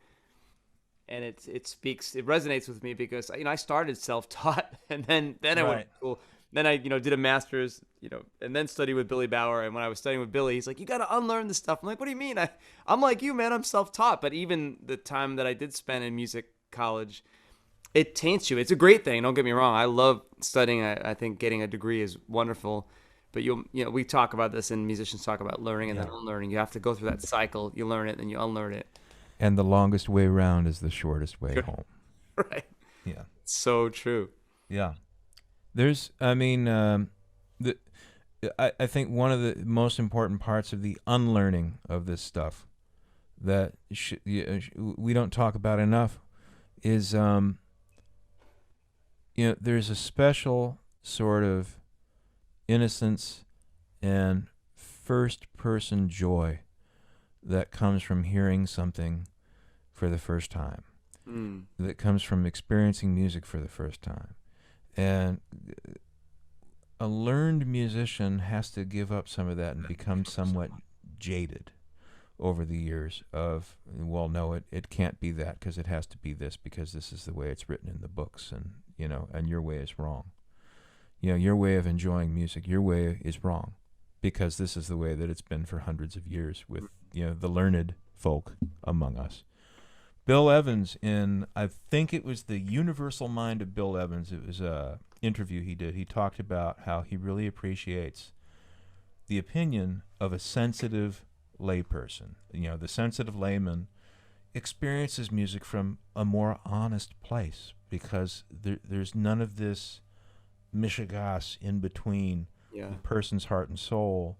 Speaker 1: And it resonates with me because I started self-taught, and then I went to school. Then I did a master's, and then studied with Billy Bauer. And when I was studying with Billy, he's like, "You got to unlearn this stuff." I'm like, "What do you mean?" I'm like you, man. I'm self-taught. But even the time that I did spend in music college, it taints you. It's a great thing. Don't get me wrong. I love studying. I think getting a degree is wonderful. But we talk about this, and musicians talk about learning and then unlearning. You have to go through that cycle. You learn it, then you unlearn it.
Speaker 2: And the longest way round is the shortest way home.
Speaker 1: Right.
Speaker 2: Yeah.
Speaker 1: So true.
Speaker 2: Yeah. There's, I think one of the most important parts of the unlearning of this stuff that we don't talk about enough is, there's a special sort of innocence and first-person joy that comes from hearing something for the first time, that comes from experiencing music for the first time. And a learned musician has to give up some of that and become somewhat jaded over the years of, well, no, it can't be that because it has to be this because this is the way it's written in the books, and and your way is wrong. Your way of enjoying music, your way is wrong because this is the way that it's been for hundreds of years with the learned folk among us. Bill Evans, I think it was The Universal Mind of Bill Evans, it was a interview he did. He talked about how he really appreciates the opinion of a sensitive layperson. The sensitive layman experiences music from a more honest place because there's none of this mishigas in between the person's heart and soul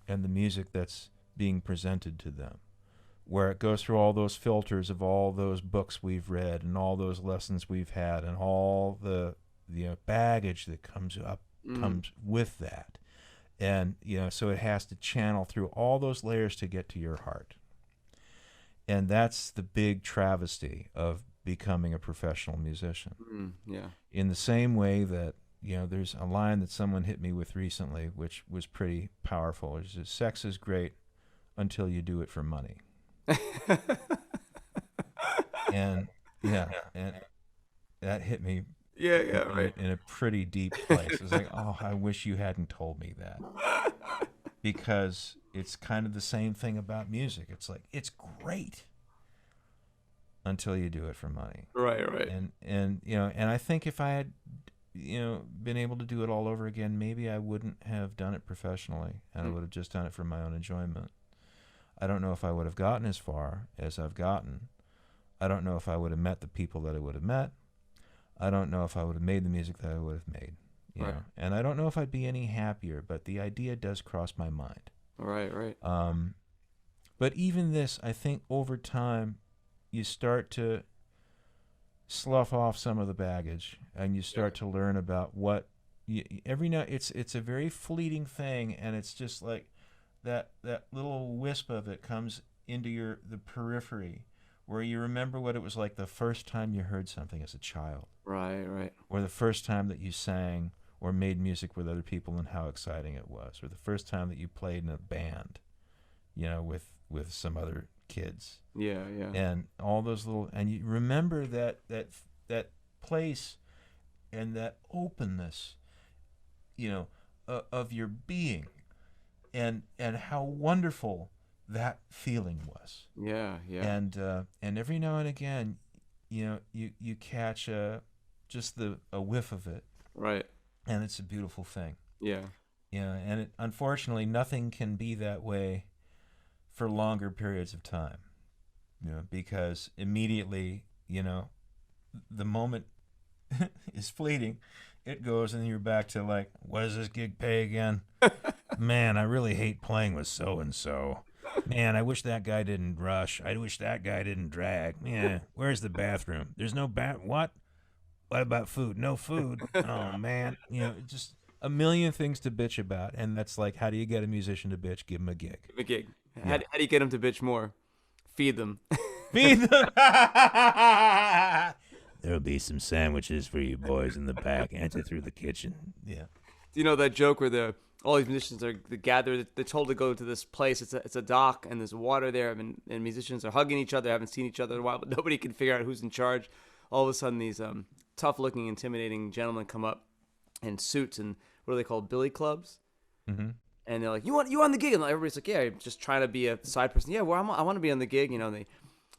Speaker 2: and the music that's being presented to them, where it goes through all those filters of all those books we've read and all those lessons we've had and all the baggage that comes with that. And so it has to channel through all those layers to get to your heart. And that's the big travesty of becoming a professional musician. In the same way that there's a line that someone hit me with recently, which was pretty powerful. It says, "Sex is great until you do it for money." and that hit me in a pretty deep place. It's like, oh, I wish you hadn't told me that, because it's kind of the same thing about music. It's like, it's great until you do it for money.
Speaker 1: Right.
Speaker 2: And I think if I had been able to do it all over again, maybe I wouldn't have done it professionally, and I would have just done it for my own enjoyment. I don't know if I would have gotten as far as I've gotten. I don't know if I would have met the people that I would have met. I don't know if I would have made the music that I would have made. And I don't know if I'd be any happier, but the idea does cross my mind.
Speaker 1: Right.
Speaker 2: But even this, I think over time, you start to slough off some of the baggage, and you start to learn about what every now. It's a very fleeting thing, and it's just like that little wisp of it comes into the periphery, where you remember what it was like the first time you heard something as a child.
Speaker 1: Right.
Speaker 2: Or the first time that you sang or made music with other people and how exciting it was. Or the first time that you played in a band, with some other kids.
Speaker 1: Yeah.
Speaker 2: And all those and you remember that place and that openness, of your being, and how wonderful that feeling was.
Speaker 1: Yeah.
Speaker 2: And every now and again, you catch just a whiff of it.
Speaker 1: Right.
Speaker 2: And it's a beautiful thing.
Speaker 1: Yeah.
Speaker 2: And unfortunately, nothing can be that way for longer periods of time. Because immediately, the moment is fleeting. It goes, and you're back to like, what does this gig pay again? Man, I really hate playing with so-and-so. Man, I wish that guy didn't rush. I wish that guy didn't drag. Yeah, where's the bathroom? There's no what? What about food? No food. Oh, man. Just a million things to bitch about. And that's like, how do you get a musician to bitch? Give him a gig.
Speaker 1: Give him a gig. Yeah. How do you get them to bitch more? Feed them.
Speaker 2: Feed them. There'll be some sandwiches for you boys in the back. Enter through the kitchen. Yeah.
Speaker 1: Do you know that joke where all these musicians are gathered? They're told to go to this place. It's a dock, and there's water there, and musicians are hugging each other. Haven't seen each other in a while, but nobody can figure out who's in charge. All of a sudden, these tough-looking, intimidating gentlemen come up in suits, and what are they called? Billy clubs.
Speaker 2: Mm-hmm.
Speaker 1: And they're like, "You on the gig?" And everybody's like, "Yeah, I'm just trying to be a side person." "Yeah, well, I want to be on the gig."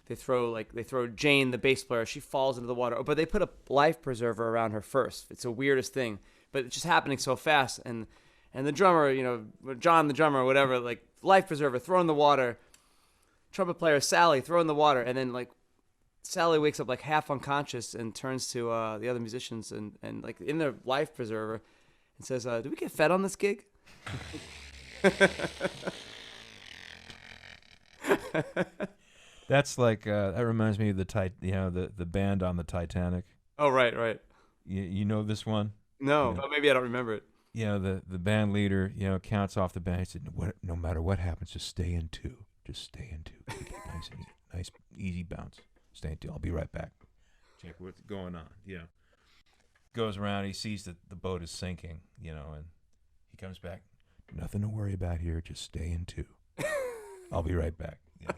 Speaker 1: They throw Jane, the bass player. She falls into the water, but they put a life preserver around her first. It's the weirdest thing, but it's just happening so fast. And the drummer, John the drummer or whatever, like life preserver, throw in the water. Trumpet player Sally, throw in the water, and then like Sally wakes up like half unconscious and turns to the other musicians and like in their life preserver and says, "Do we get fed on this gig?"
Speaker 2: That's like that reminds me of the band on the Titanic.
Speaker 1: Oh, right.
Speaker 2: You know this one?
Speaker 1: No, but maybe I don't remember it.
Speaker 2: The band leader, counts off the band. He said, "No matter what happens, just stay in two. Just stay in two. Keep it nice, easy bounce. Stay in two. I'll be right back. Check what's going on." Yeah. Goes around. He sees that the boat is sinking. And He comes back. Nothing to worry about here. Just stay in two. I'll be right back. Yeah.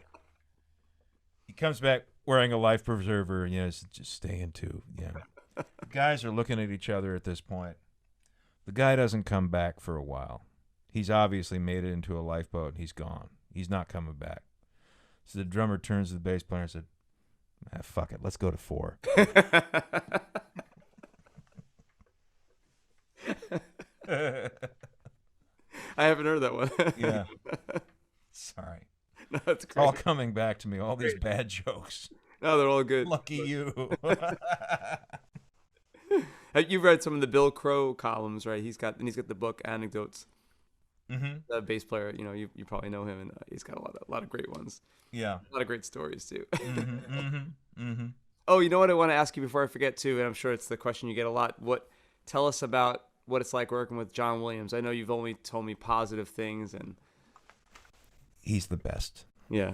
Speaker 2: He comes back wearing a life preserver. Just stay in two. Yeah. The guys are looking at each other at this point. The guy doesn't come back for a while. He's obviously made it into a lifeboat and he's gone. He's not coming back. So the drummer turns to the bass player and said, fuck it, let's go to 4.
Speaker 1: I haven't heard that one.
Speaker 2: Yeah. Sorry.
Speaker 1: No, it's
Speaker 2: It's all
Speaker 1: great.
Speaker 2: coming back to me, all these bad jokes.
Speaker 1: No, they're all good.
Speaker 2: Lucky you.
Speaker 1: You've read some of the Bill Crow columns, right? He's got the book Anecdotes.
Speaker 2: Mm-hmm.
Speaker 1: The bass player, you probably know him, and he's got a lot of great ones.
Speaker 2: Yeah.
Speaker 1: A lot of great stories too.
Speaker 2: Mm-hmm. Mm-hmm. Mm-hmm.
Speaker 1: Oh, you know what I want to ask you before I forget too, and I'm sure it's the question you get a lot. Tell us about what it's like working with John Williams. I know you've only told me positive things, and
Speaker 2: He's the best.
Speaker 1: yeah,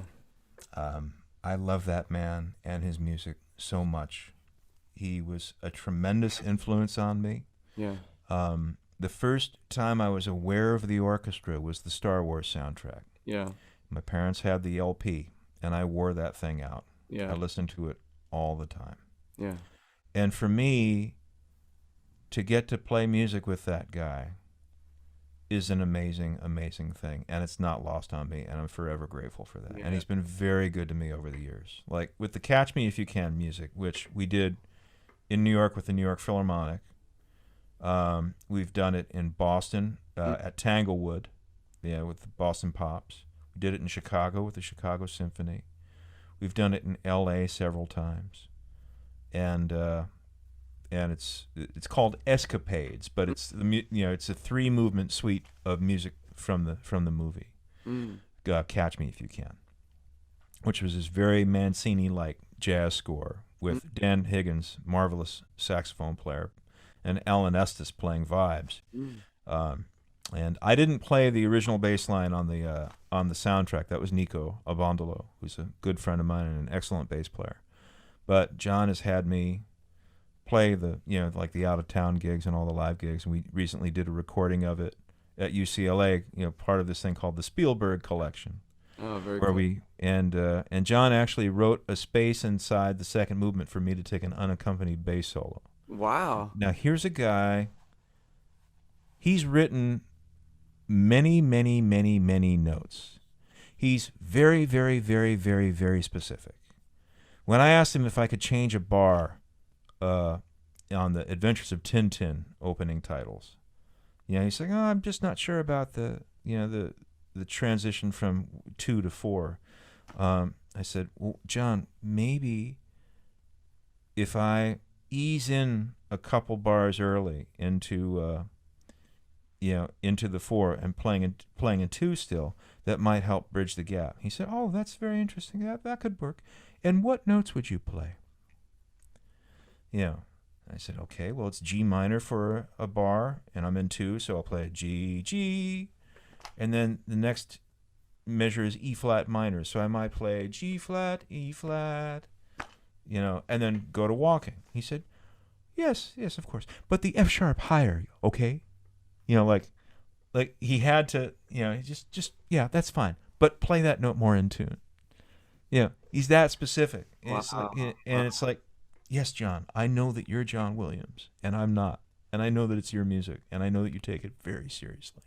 Speaker 2: I love that man and his music so much. He was a tremendous influence on me.
Speaker 1: yeah,
Speaker 2: The first time I was aware of the orchestra was the Star Wars soundtrack.
Speaker 1: yeah,
Speaker 2: My parents had the LP, and I wore that thing out.
Speaker 1: yeah,
Speaker 2: I listened to it all the time.
Speaker 1: yeah,
Speaker 2: And for me, to get to play music with that guy is an amazing, amazing thing. And it's not lost on me, and I'm forever grateful for that.
Speaker 1: Yeah.
Speaker 2: And he's been very good to me over the years. Like with the Catch Me If You Can music, which we did in New York with the New York Philharmonic. We've done it in Boston at Tanglewood, with the Boston Pops. We did it in Chicago with the Chicago Symphony. We've done it in L.A. several times, and it's called Escapades, but it's it's a 3-movement suite of music from the movie. Catch Me If You Can, which was this very Mancini-like jazz score with Dan Higgins, marvelous saxophone player, and Alan Estes playing vibes. And I didn't play the original bass line on the soundtrack. That was Nico Abondolo, who's a good friend of mine and an excellent bass player. But John has had me play the the out of town gigs and all the live gigs, and we recently did a recording of it at UCLA. Part of this thing called the Spielberg Collection.
Speaker 1: Oh, very
Speaker 2: where
Speaker 1: cool.
Speaker 2: and John actually wrote a space inside the second movement for me to take an unaccompanied bass solo.
Speaker 1: Wow.
Speaker 2: Now here's a guy. He's written many, many, many, many notes. He's very, very, very, very, very specific. When I asked him if I could change a bar on the Adventures of Tintin opening titles, he's like, "Oh, I'm just not sure about the transition from 2 to 4." I said, "Well, John, maybe if I ease in a couple bars early into the 4 and playing in 2 still, that might help bridge the gap." He said, "Oh, that's very interesting. That could work. And what notes would you play?" I said, "Okay, well, it's G minor for a bar, and I'm in 2, so I'll play a G, G, and then the next measure is E flat minor, so I might play G flat, E flat, and then go to walking." He said, yes, of course, but the F sharp higher, okay? Like he had to, just that's fine, but play that note more in tune. He's that specific.
Speaker 1: Wow.
Speaker 2: It's like, yes, John, I know that you're John Williams, and I'm not, and I know that it's your music, and I know that you take it very seriously,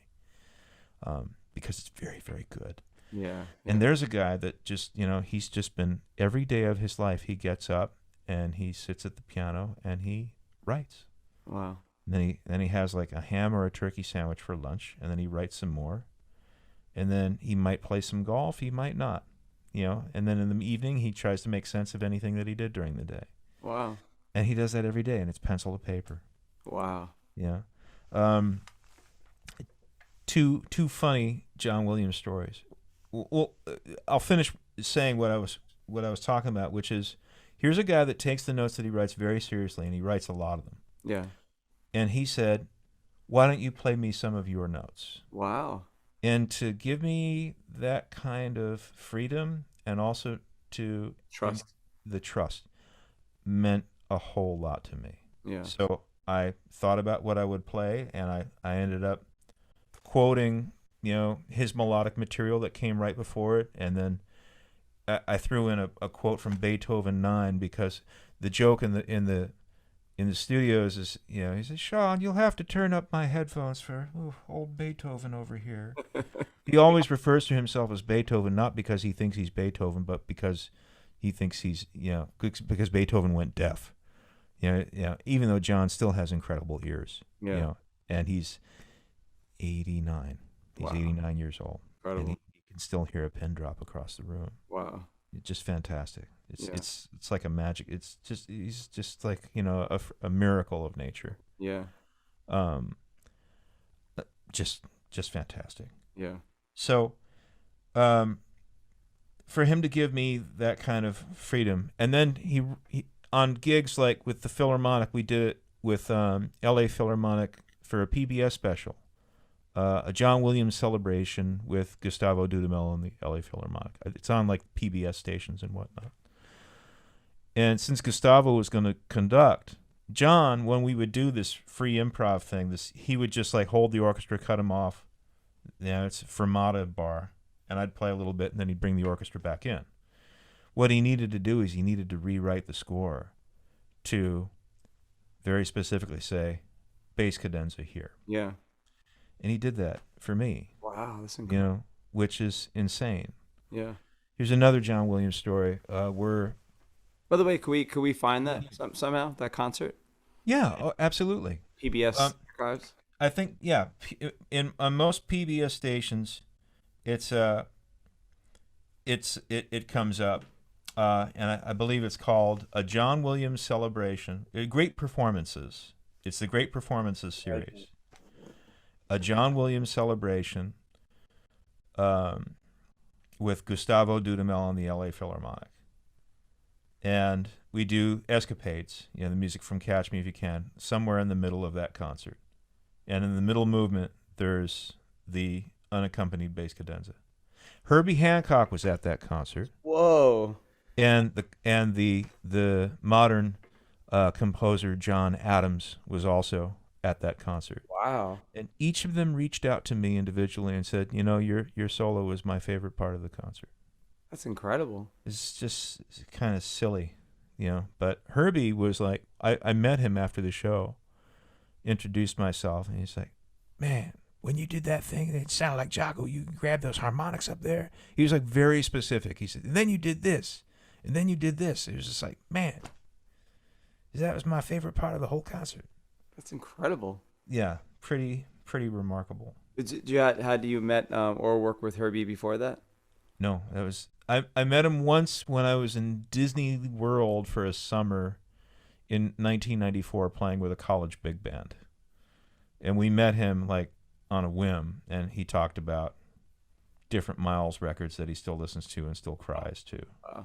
Speaker 2: because it's very, very good.
Speaker 1: Yeah.
Speaker 2: And there's a guy that just, he's just been, every day of his life, he gets up and he sits at the piano and he writes.
Speaker 1: Wow.
Speaker 2: And then he has like a ham or a turkey sandwich for lunch, and then he writes some more. And then he might play some golf, he might not, and then in the evening he tries to make sense of anything that he did during the day.
Speaker 1: Wow.
Speaker 2: And he does that every day, and it's pencil to paper.
Speaker 1: Wow.
Speaker 2: Two funny John Williams stories. Well, I'll finish saying what I was talking about, which is, here's a guy that takes the notes that he writes very seriously, and he writes a lot of them.
Speaker 1: Yeah.
Speaker 2: And he said, "Why don't you play me some of your notes?"
Speaker 1: Wow.
Speaker 2: And to give me that kind of freedom, and also to
Speaker 1: Trust.
Speaker 2: the trust, meant a whole lot to me.
Speaker 1: Yeah.
Speaker 2: So I thought about what I would play, and I ended up quoting, his melodic material that came right before it, and then I threw in a quote from Beethoven 9, because the joke in the studios is, he says, "Sean, you'll have to turn up my headphones for old Beethoven over here." He always refers to himself as Beethoven, not because he thinks he's Beethoven, but because he thinks he's, because Beethoven went deaf. Even though John still has incredible ears.
Speaker 1: Yeah.
Speaker 2: And he's 89. He's
Speaker 1: Wow.
Speaker 2: 89 years old.
Speaker 1: Incredible.
Speaker 2: And he can still hear a pin drop across the room.
Speaker 1: Wow.
Speaker 2: It's just fantastic.
Speaker 1: Yeah.
Speaker 2: It's like a magic. He's just like, a miracle of nature.
Speaker 1: Yeah.
Speaker 2: Just fantastic.
Speaker 1: Yeah.
Speaker 2: So, for him to give me that kind of freedom, and then he on gigs like with the Philharmonic, we did it with L.A. Philharmonic for a PBS special, a John Williams celebration with Gustavo Dudamel and the L.A. Philharmonic. It's on like PBS stations and whatnot. And since Gustavo was going to conduct, John, when we would do this free improv thing, he would just like hold the orchestra, cut him off. It's a fermata bar, and I'd play a little bit, and then he'd bring the orchestra back in. What he needed to do is he needed to rewrite the score to very specifically say, bass cadenza here.
Speaker 1: Yeah.
Speaker 2: And he did that for me.
Speaker 1: Wow, that's incredible.
Speaker 2: Which is insane.
Speaker 1: Yeah.
Speaker 2: Here's another John Williams story.
Speaker 1: By the way, could we find that somehow, that concert?
Speaker 2: Yeah, absolutely.
Speaker 1: PBS archives?
Speaker 2: I think, yeah, on most PBS stations, it comes up, and I believe it's called a John Williams celebration. Great performances. It's the Great Performances series. A John Williams celebration, with Gustavo Dudamel and the L.A. Philharmonic, and we do escapades. The music from Catch Me If You Can, somewhere in the middle of that concert. And in the middle movement, there's the unaccompanied bass cadenza. Herbie Hancock was at that concert.
Speaker 1: Whoa!
Speaker 2: And the modern composer John Adams was also at that concert.
Speaker 1: Wow!
Speaker 2: And each of them reached out to me individually and said, your solo was my favorite part of the concert.
Speaker 1: That's incredible.
Speaker 2: It's just kind of silly, But Herbie was like, I met him after the show. Introduced myself, and he's like, "Man, when you did that thing, it sounded like Jaco. You grabbed those harmonics up there." He was like very specific. He said, "And then you did this, and then you did this." It was just like, man, that was my favorite part of the whole concert.
Speaker 1: That's incredible.
Speaker 2: Yeah, pretty remarkable.
Speaker 1: Had you met or worked with Herbie before that?
Speaker 2: No, that was I met him once when I was in Disney World for a summer in 1994, playing with a college big band. And we met him like on a whim, and he talked about different Miles records that he still listens to and still cries to. Wow.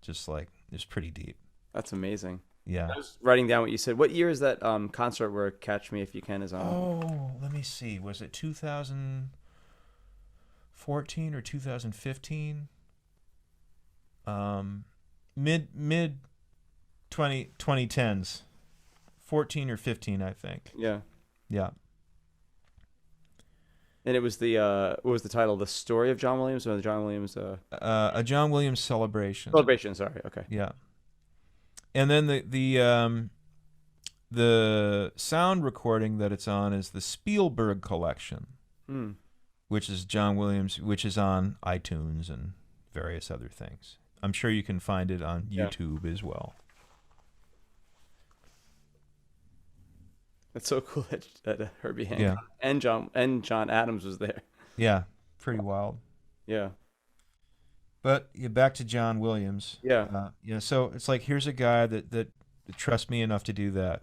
Speaker 2: Just like, it's pretty deep.
Speaker 1: That's amazing.
Speaker 2: Yeah.
Speaker 1: I was writing down what you said. What year is that concert where Catch Me If You Can is on?
Speaker 2: Oh, let me see. Was it 2014 or 2015? Mid 2010s, 14 or 15, I think.
Speaker 1: Yeah.
Speaker 2: Yeah.
Speaker 1: And it was what was the title? The Story of John Williams, or the John Williams?
Speaker 2: A John Williams celebration.
Speaker 1: Celebration. Sorry. Okay.
Speaker 2: Yeah. And then the sound recording that it's on is the Spielberg collection, which is John Williams, which is on iTunes and various other things. I'm sure you can find it on YouTube as well.
Speaker 1: That's so cool that Herbie Hancock and John Adams was there.
Speaker 2: Yeah, pretty wild.
Speaker 1: Yeah.
Speaker 2: But back to John Williams.
Speaker 1: Yeah.
Speaker 2: So it's like, here's a guy that trusts me enough to do that.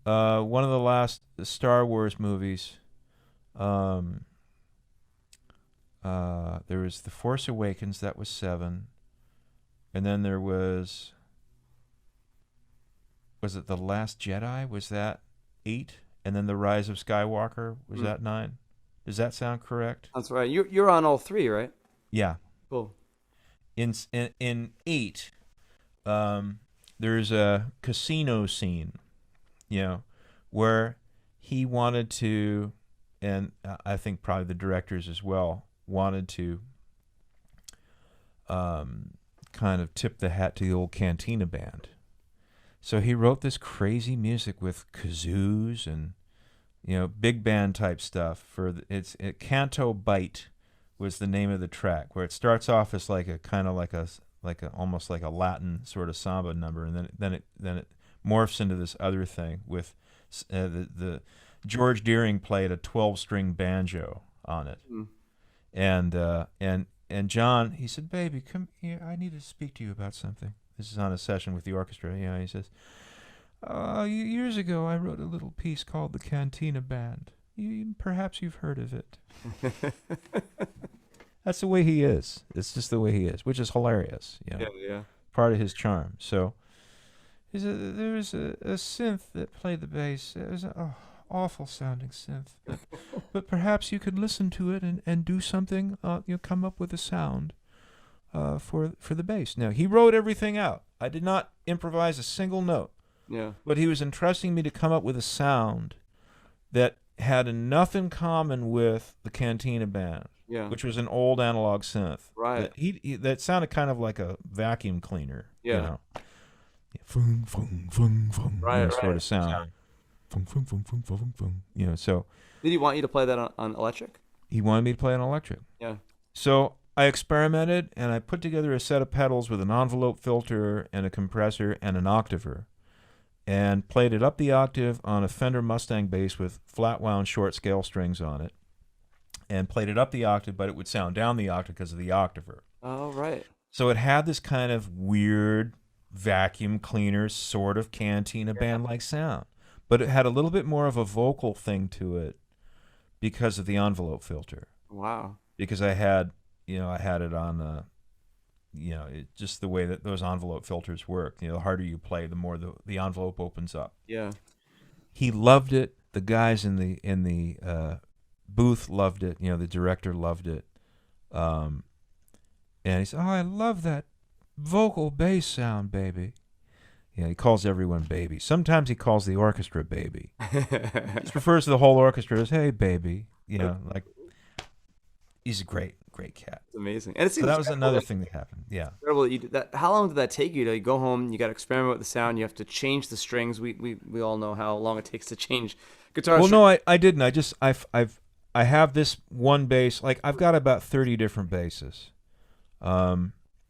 Speaker 2: One of the last Star Wars movies, there was The Force Awakens, that was 7. And then there was it The Last Jedi? Was that 8? And then The Rise of Skywalker, was that 9? Does that sound correct?
Speaker 1: That's right. You're on all 3, right?
Speaker 2: Yeah.
Speaker 1: Cool.
Speaker 2: In 8, there's a casino scene, where he wanted to I think probably the directors as well wanted to kind of tip the hat to the old Cantina band. So he wrote this crazy music with kazoos and, big band type stuff for Canto Bite was the name of the track, where it starts off as like a kind of like a almost like a Latin sort of samba number, and then it morphs into this other thing with the George Deering played a 12-string banjo on it. And John, he said, "Baby, come here. I need to speak to you about something." This is on a session with the orchestra. He says, "Years ago, I wrote a little piece called The Cantina Band. Perhaps you've heard of it." That's the way he is. It's just the way he is, which is hilarious.
Speaker 1: Yeah.
Speaker 2: Part of his charm. So there was a synth that played the bass. It was an awful sounding synth. But perhaps you could listen to it and do something, come up with a sound for the bass. Now, he wrote everything out. I did not improvise a single note.
Speaker 1: Yeah.
Speaker 2: But he was entrusting me to come up with a sound that had enough in common with the Cantina Band, which was an old analog synth.
Speaker 1: Right.
Speaker 2: That sounded kind of like a vacuum cleaner.
Speaker 1: Yeah.
Speaker 2: Fung, fung, fung, fung,
Speaker 1: right.
Speaker 2: Sort of sound. Fung, fung, fung, fung, fung, fung. So.
Speaker 1: Did he want you to play that on electric?
Speaker 2: He wanted me to play on electric.
Speaker 1: Yeah.
Speaker 2: So I experimented, and I put together a set of pedals with an envelope filter and a compressor and an octaver, and played it up the octave on a Fender Mustang bass with flat wound short scale strings on it, and played it up the octave, but it would sound down the octave because of the octaver.
Speaker 1: Oh, right.
Speaker 2: So it had this kind of weird vacuum cleaner sort of Cantina band-like sound, but it had a little bit more of a vocal thing to it because of the envelope filter.
Speaker 1: Wow.
Speaker 2: Because I had it on just the way that those envelope filters work. The harder you play, the more the envelope opens up.
Speaker 1: Yeah.
Speaker 2: He loved it. The guys in the booth loved it. The director loved it. And he said, "Oh, I love that vocal bass sound, baby." He calls everyone baby. Sometimes he calls the orchestra baby. He just refers to the whole orchestra as, "Hey, baby." Like, he's a great cat.
Speaker 1: It's amazing. And it seems
Speaker 2: so that was another thing that happened. Yeah.
Speaker 1: Incredible that you did that. How long did that take you to go home? You got to experiment with the sound. You have to change the strings. We all know how long it takes to change guitar.
Speaker 2: Well, no, I didn't. I have this one bass. Like, I've got about 30 different basses.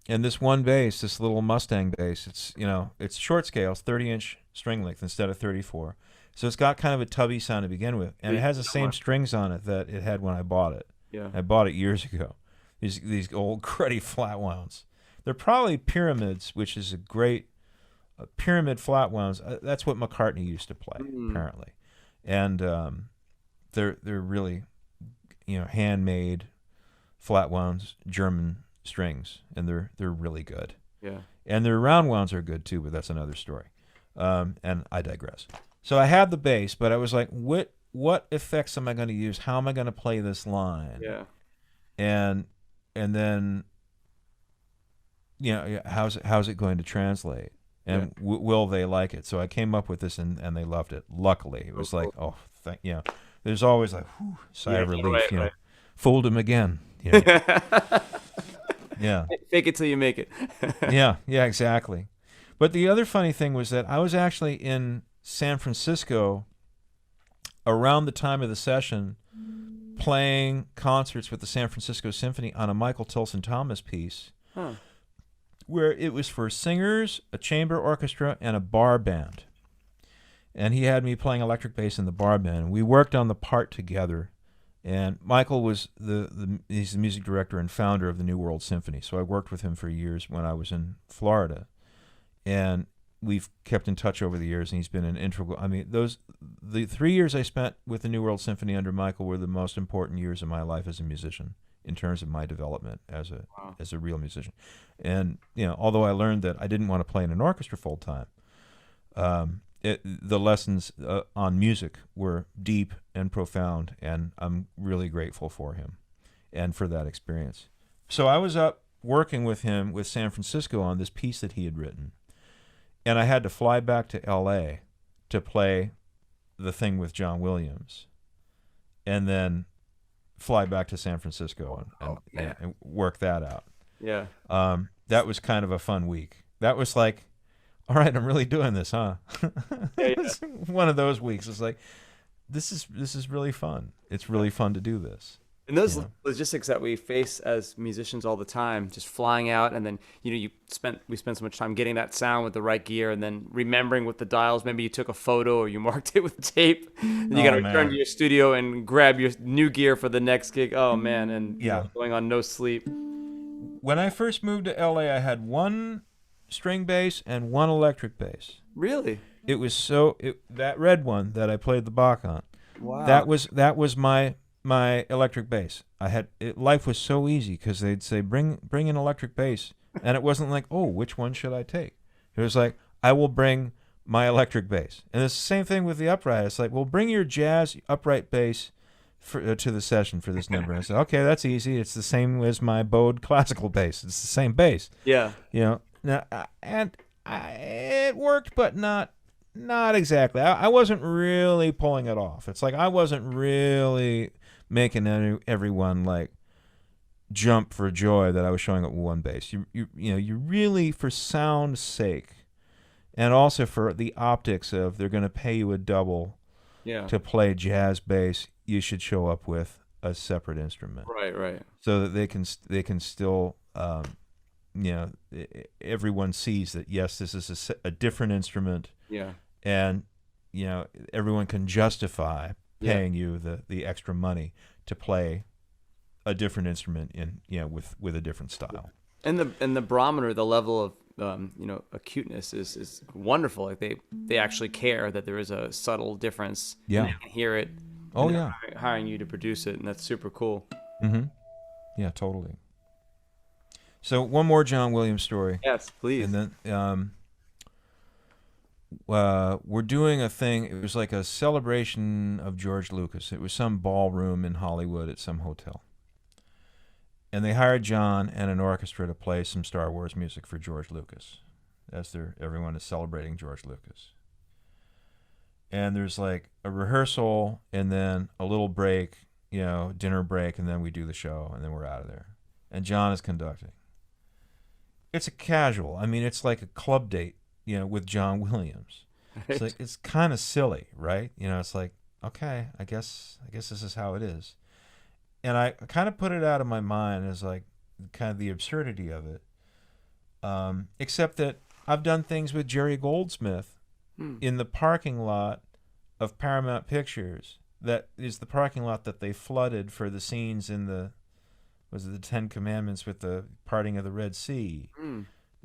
Speaker 2: And this one bass, this little Mustang bass, it's short scales, 30-inch string length instead of 34. So it's got kind of a tubby sound to begin with, and it has the same strings on it that it had when I bought it.
Speaker 1: Yeah.
Speaker 2: I bought it years ago. These old cruddy flat wounds. They're probably pyramids, which is a great pyramid flat wounds. That's what McCartney used to play, apparently, and they're really handmade flat wounds, German strings, and they're really good.
Speaker 1: Yeah.
Speaker 2: And their round wounds are good too, but that's another story. And I digress. So I had the bass, but I was like, what effects am I going to use? How am I going to play this line?
Speaker 1: Yeah.
Speaker 2: And then how's it going to translate? And will they like it? So I came up with this, and they loved it. Luckily, it was like, oh, there's always like, whew, sigh of relief.
Speaker 1: Right.
Speaker 2: Fooled him again. Yeah.
Speaker 1: Fake it till you make it.
Speaker 2: Yeah, exactly. But the other funny thing was that I was actually in San Francisco around the time of the session playing concerts with the San Francisco Symphony on a Michael Tilson Thomas piece where it was for singers, a chamber orchestra, and a bar band. And he had me playing electric bass in the bar band. We worked on the part together. And Michael was he's the music director and founder of the New World Symphony. So I worked with him for years when I was in Florida. And we've kept in touch over the years, and he's been an integral. I mean, the 3 years I spent with the New World Symphony under Michael were the most important years of my life as a musician in terms of my development as a real musician. And although I learned that I didn't want to play in an orchestra full time, the lessons on music were deep and profound, and I'm really grateful for him and for that experience. So I was up working with him with San Francisco on this piece that he had written, and I had to fly back to L.A. to play the thing with John Williams. and then fly back to San Francisco and work that out.
Speaker 1: Yeah.
Speaker 2: That was kind of a fun week. That was like, all right, I'm really doing this, huh? It's one of those weeks. It's like, this is really fun. It's really fun to do this.
Speaker 1: And those logistics that we face as musicians all the time, just flying out, and then we spent so much time getting that sound with the right gear, and then remembering with the dials. Maybe you took a photo or you marked it with tape, and you got to return to your studio and grab your new gear for the next gig. Oh man, and going on no sleep.
Speaker 2: When I first moved to LA, I had one string bass and one electric bass.
Speaker 1: Really?
Speaker 2: It was that red one that I played the Bach on.
Speaker 1: Wow.
Speaker 2: That was my electric bass. Life was so easy because they'd say bring an electric bass, and it wasn't like, oh, which one should I take? It was like, I will bring my electric bass. And it's the same thing with the upright. It's like, well, bring your jazz upright bass to the session for this number. And I said, okay, that's easy. It's the same as my bowed classical bass. It's the same bass.
Speaker 1: Yeah.
Speaker 2: Now, it worked, but not exactly. I wasn't really pulling it off. It's like I wasn't really making everyone like jump for joy that I was showing up with one bass. You really, for sound's sake, and also for the optics of they're going to pay you a double to play jazz bass, you should show up with a separate instrument.
Speaker 1: Right.
Speaker 2: So that they can still everyone sees that, yes, this is a different instrument.
Speaker 1: Yeah.
Speaker 2: And everyone can justify paying you the extra money to play a different instrument with a different style.
Speaker 1: And the barometer, the level of acuteness is wonderful. Like they actually care that there is a subtle difference.
Speaker 2: Yeah.
Speaker 1: And they can hear it.
Speaker 2: Oh yeah.
Speaker 1: Hiring you to produce it, and that's super cool.
Speaker 2: Mm-hmm. Yeah, totally. So one more John Williams story.
Speaker 1: Yes, please.
Speaker 2: And then we're doing a thing. It was like a celebration of George Lucas. It was some ballroom in Hollywood at some hotel. And they hired John and an orchestra to play some Star Wars music for George Lucas, as everyone is celebrating George Lucas. And there's like a rehearsal and then a little break, dinner break, and then we do the show, and then we're out of there. And John is conducting. It's a casual. I mean, it's like a club date, with John Williams. Right. It's like, it's kind of silly, right? It's like, okay, I guess this is how it is. And I kind of put it out of my mind as like kind of the absurdity of it. Except that I've done things with Jerry Goldsmith in the parking lot of Paramount Pictures. That is the parking lot that they flooded for the scenes in the Ten Commandments with the parting of the Red Sea.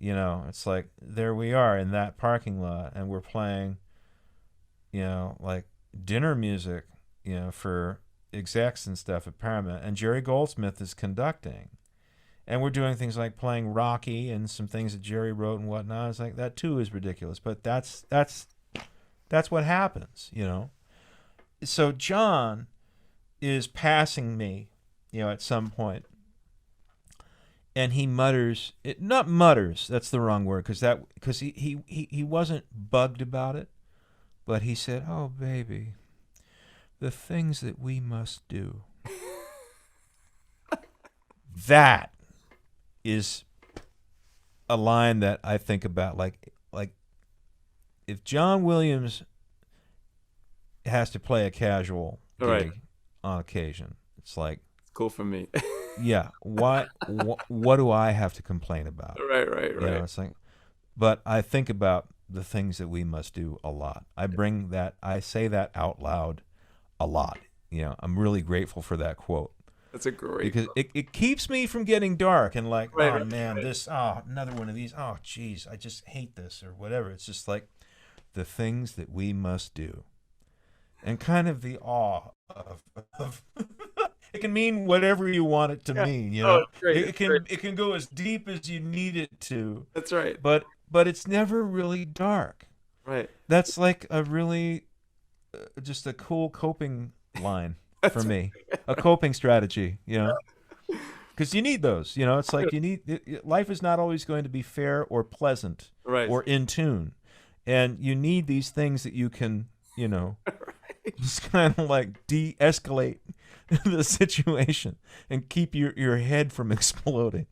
Speaker 2: It's like, there we are in that parking lot, and we're playing, like dinner music, for execs and stuff at Paramount, and Jerry Goldsmith is conducting, and we're doing things like playing Rocky and some things that Jerry wrote and whatnot. It's like, that too is ridiculous, but that's what happens, So John is passing me, at some point. And he mutters, not mutters, that's the wrong word, because he wasn't bugged about it, but he said, "Oh, baby, the things that we must do." That is a line that I think about, like if John Williams has to play a casual gig on occasion, it's like,
Speaker 1: it's cool for me.
Speaker 2: Yeah. What do I have to complain about?
Speaker 1: Right.
Speaker 2: It's like, but I think about the things that we must do a lot. I say that out loud a lot. I'm really grateful for that quote.
Speaker 1: That's a great
Speaker 2: because it keeps me from getting dark and like, another one of these. Oh, geez, I just hate this or whatever. It's just like the things that we must do, and kind of the awe of it can mean whatever you want it to mean, It can go as deep as you need it to.
Speaker 1: That's right.
Speaker 2: But it's never really dark.
Speaker 1: Right.
Speaker 2: That's like a really just a cool coping line for me. A coping strategy, Because you need those, It's like life is not always going to be fair or pleasant or in tune. And you need these things that you can, Just kind of like de-escalate the situation and keep your head from exploding.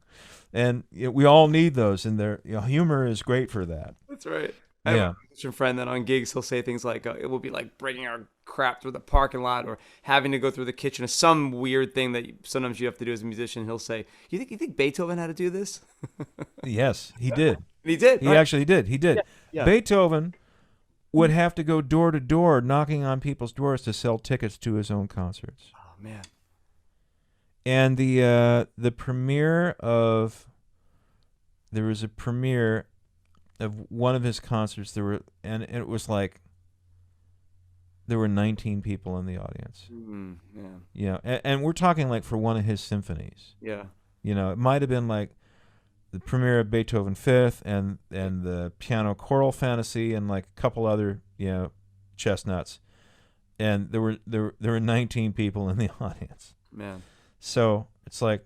Speaker 2: And we all need those, and humor is great for that.
Speaker 1: That's right. I have a musician friend that on gigs he'll say things like, "It will be like bringing our crap through the parking lot, or having to go through the kitchen, or some weird thing that sometimes you have to do as a musician." He'll say, "You think Beethoven had to do this?"
Speaker 2: Yes, he did.
Speaker 1: He did.
Speaker 2: He actually did. He did.
Speaker 1: Yeah.
Speaker 2: Beethoven would have to go door to door, knocking on people's doors to sell tickets to his own concerts.
Speaker 1: Oh man.
Speaker 2: And the premiere of there was a premiere of one of his concerts. And it was like there were 19 people in the audience. Yeah. And we're talking like for one of his symphonies.
Speaker 1: Yeah.
Speaker 2: It might have been like the premiere of Beethoven Fifth and the piano choral fantasy and like a couple other chestnuts. And there were 19 people in the audience.
Speaker 1: Man.
Speaker 2: So it's like,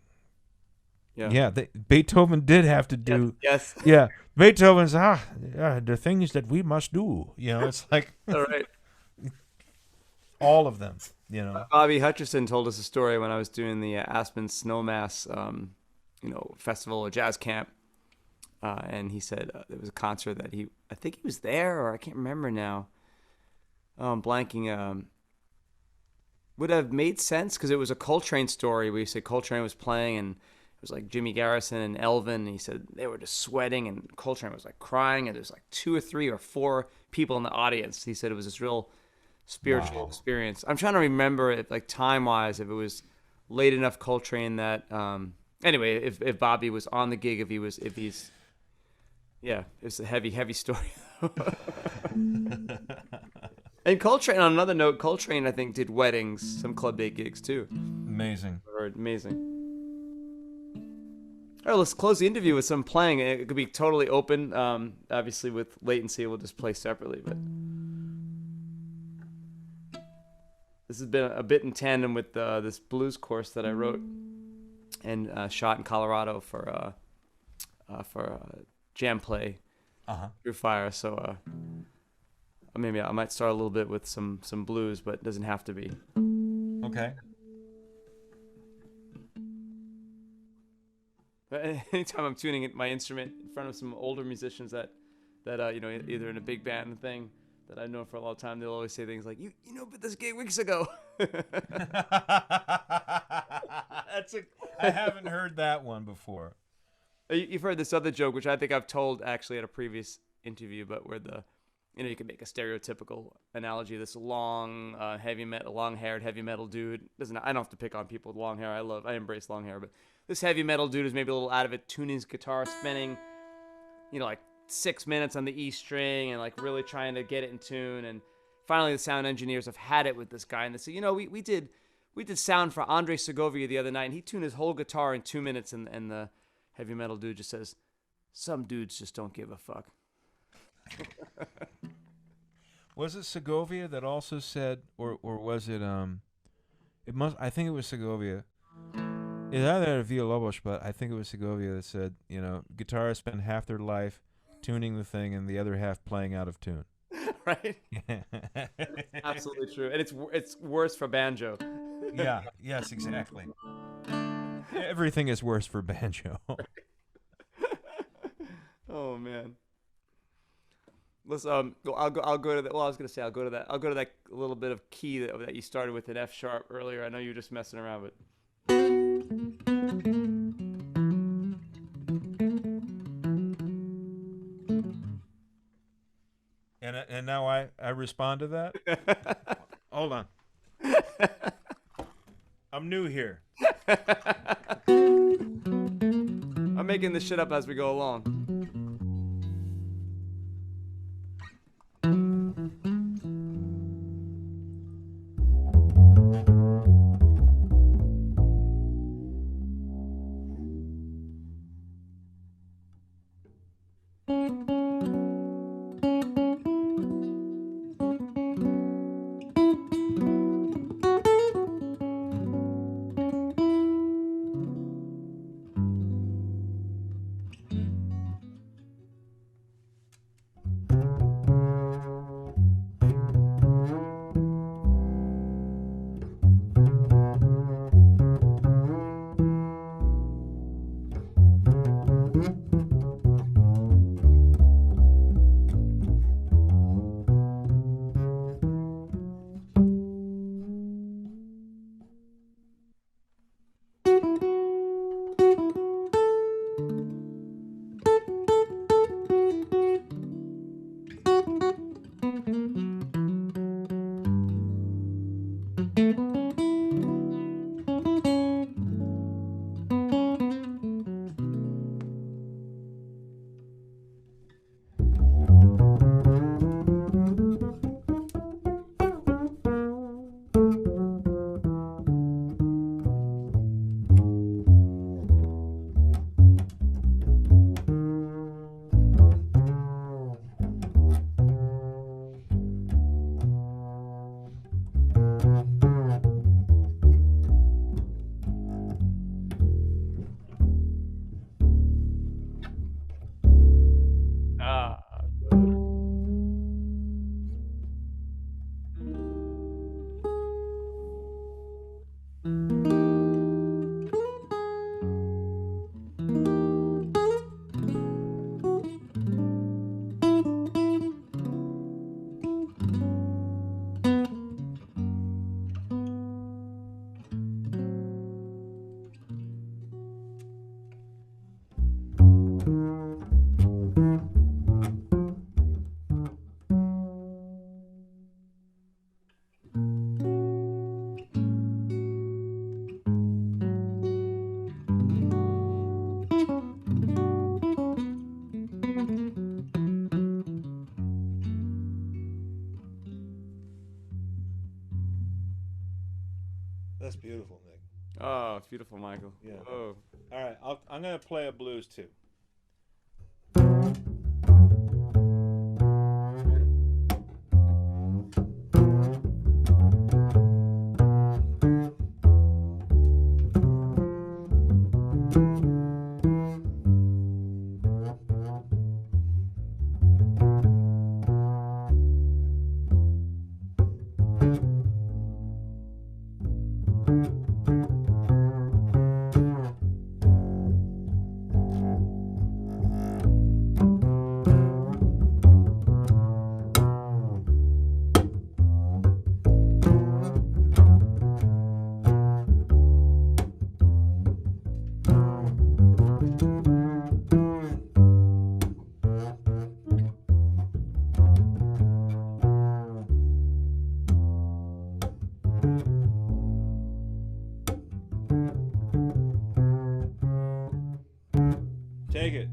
Speaker 2: Beethoven did have to do.
Speaker 1: Yes.
Speaker 2: Yeah, Beethoven's the things that we must do. It's like
Speaker 1: all right.
Speaker 2: All of them.
Speaker 1: Bobby Hutcherson told us a story when I was doing the Aspen Snowmass, festival or jazz camp, and he said there was a concert that I think he was there, or I can't remember now. Blanking. Would have made sense because it was a Coltrane story where you said Coltrane was playing and it was like Jimmy Garrison and Elvin, and he said they were just sweating and Coltrane was like crying, and there's like 2 or 3 or 4 people in the audience. He said it was this real spiritual experience. I'm trying to remember it, like time-wise, if it was late enough Coltrane that anyway, if Bobby was on the gig, it's a heavy story. And Coltrane, on another note, Coltrane, I think, did weddings, some club day gigs, too.
Speaker 2: Amazing.
Speaker 1: Amazing. All right, let's close the interview with some playing. It could be totally open. Obviously, with latency, we'll just play separately. But this has been a bit in tandem with this blues course that I wrote and shot in Colorado for jam play through fire. So maybe I might start a little bit with some blues, but it doesn't have to be.
Speaker 2: Okay.
Speaker 1: But anytime I'm tuning my instrument in front of some older musicians that either in a big band thing that I've known for a long time, they'll always say things like, "You but this gig weeks ago."
Speaker 2: I haven't heard that one before.
Speaker 1: You've heard this other joke, which I think I've told actually at a previous interview, but where you can make a stereotypical analogy. This long-haired heavy metal dude. I don't have to pick on people with long hair. I embrace long hair, but this heavy metal dude is maybe a little out of it, tuning his guitar, spending, like 6 minutes on the E string and like really trying to get it in tune. And finally, the sound engineers have had it with this guy, and they say, we did sound for Andre Segovia the other night, and he tuned his whole guitar in 2 minutes, and the heavy metal dude just says, "Some dudes just don't give a fuck."
Speaker 2: Was it Segovia that also said, or was it I think it was Segovia. It's either Villalobos, but I think it was Segovia that said, guitarists spend half their life tuning the thing and the other half playing out of tune.
Speaker 1: Right? Absolutely true. And it's worse for banjo.
Speaker 2: Yeah, yes, exactly. Everything is worse for banjo.
Speaker 1: Oh man. Let's I'll go to that. Well, I was gonna say I'll go to that little bit of key that you started with in F sharp earlier. I know you were just messing around with.
Speaker 2: And now I respond to that. Hold on. I'm new here.
Speaker 1: I'm making this shit up as we go along.
Speaker 2: That's beautiful, Nick.
Speaker 1: Oh, it's beautiful, Michael.
Speaker 2: Yeah.
Speaker 1: Whoa.
Speaker 2: All right, I'm going to play a blues too. Take it.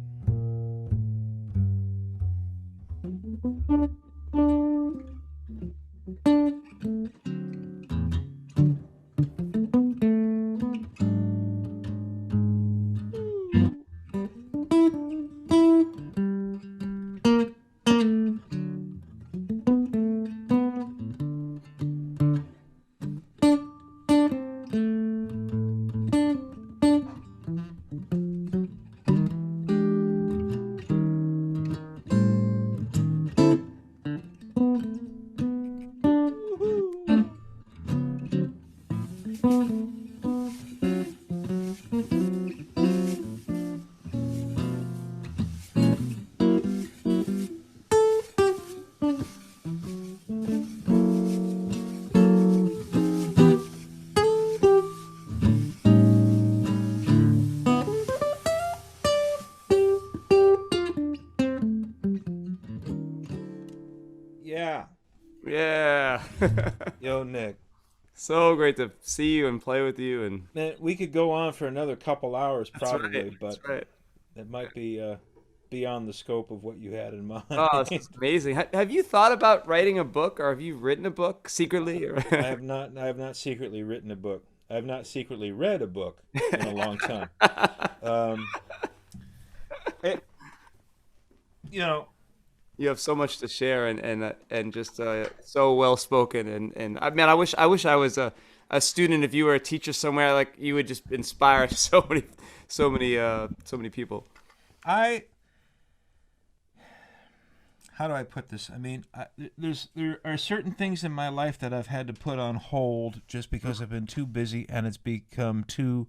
Speaker 2: Yeah.
Speaker 1: Yeah.
Speaker 2: Yo, Nick.
Speaker 1: So great to see you and play with you. And
Speaker 2: Man, we could go on for another couple hours
Speaker 1: that's
Speaker 2: probably,
Speaker 1: right.
Speaker 2: but
Speaker 1: That's right.
Speaker 2: it might be beyond the scope of what you had in mind.
Speaker 1: Oh, this is amazing. Have you thought about writing a book, or have you written a book secretly? Or
Speaker 2: I have not secretly written a book. I have not secretly read a book in a long time. Um, it, you know,
Speaker 1: you have so much to share, and just so well spoken. And I man, I wish I was a student. If you were a teacher somewhere, like you would just inspire so many people.
Speaker 2: I how do I put this? I mean, there are certain things in my life that I've had to put on hold just because I've been too busy, and it's become too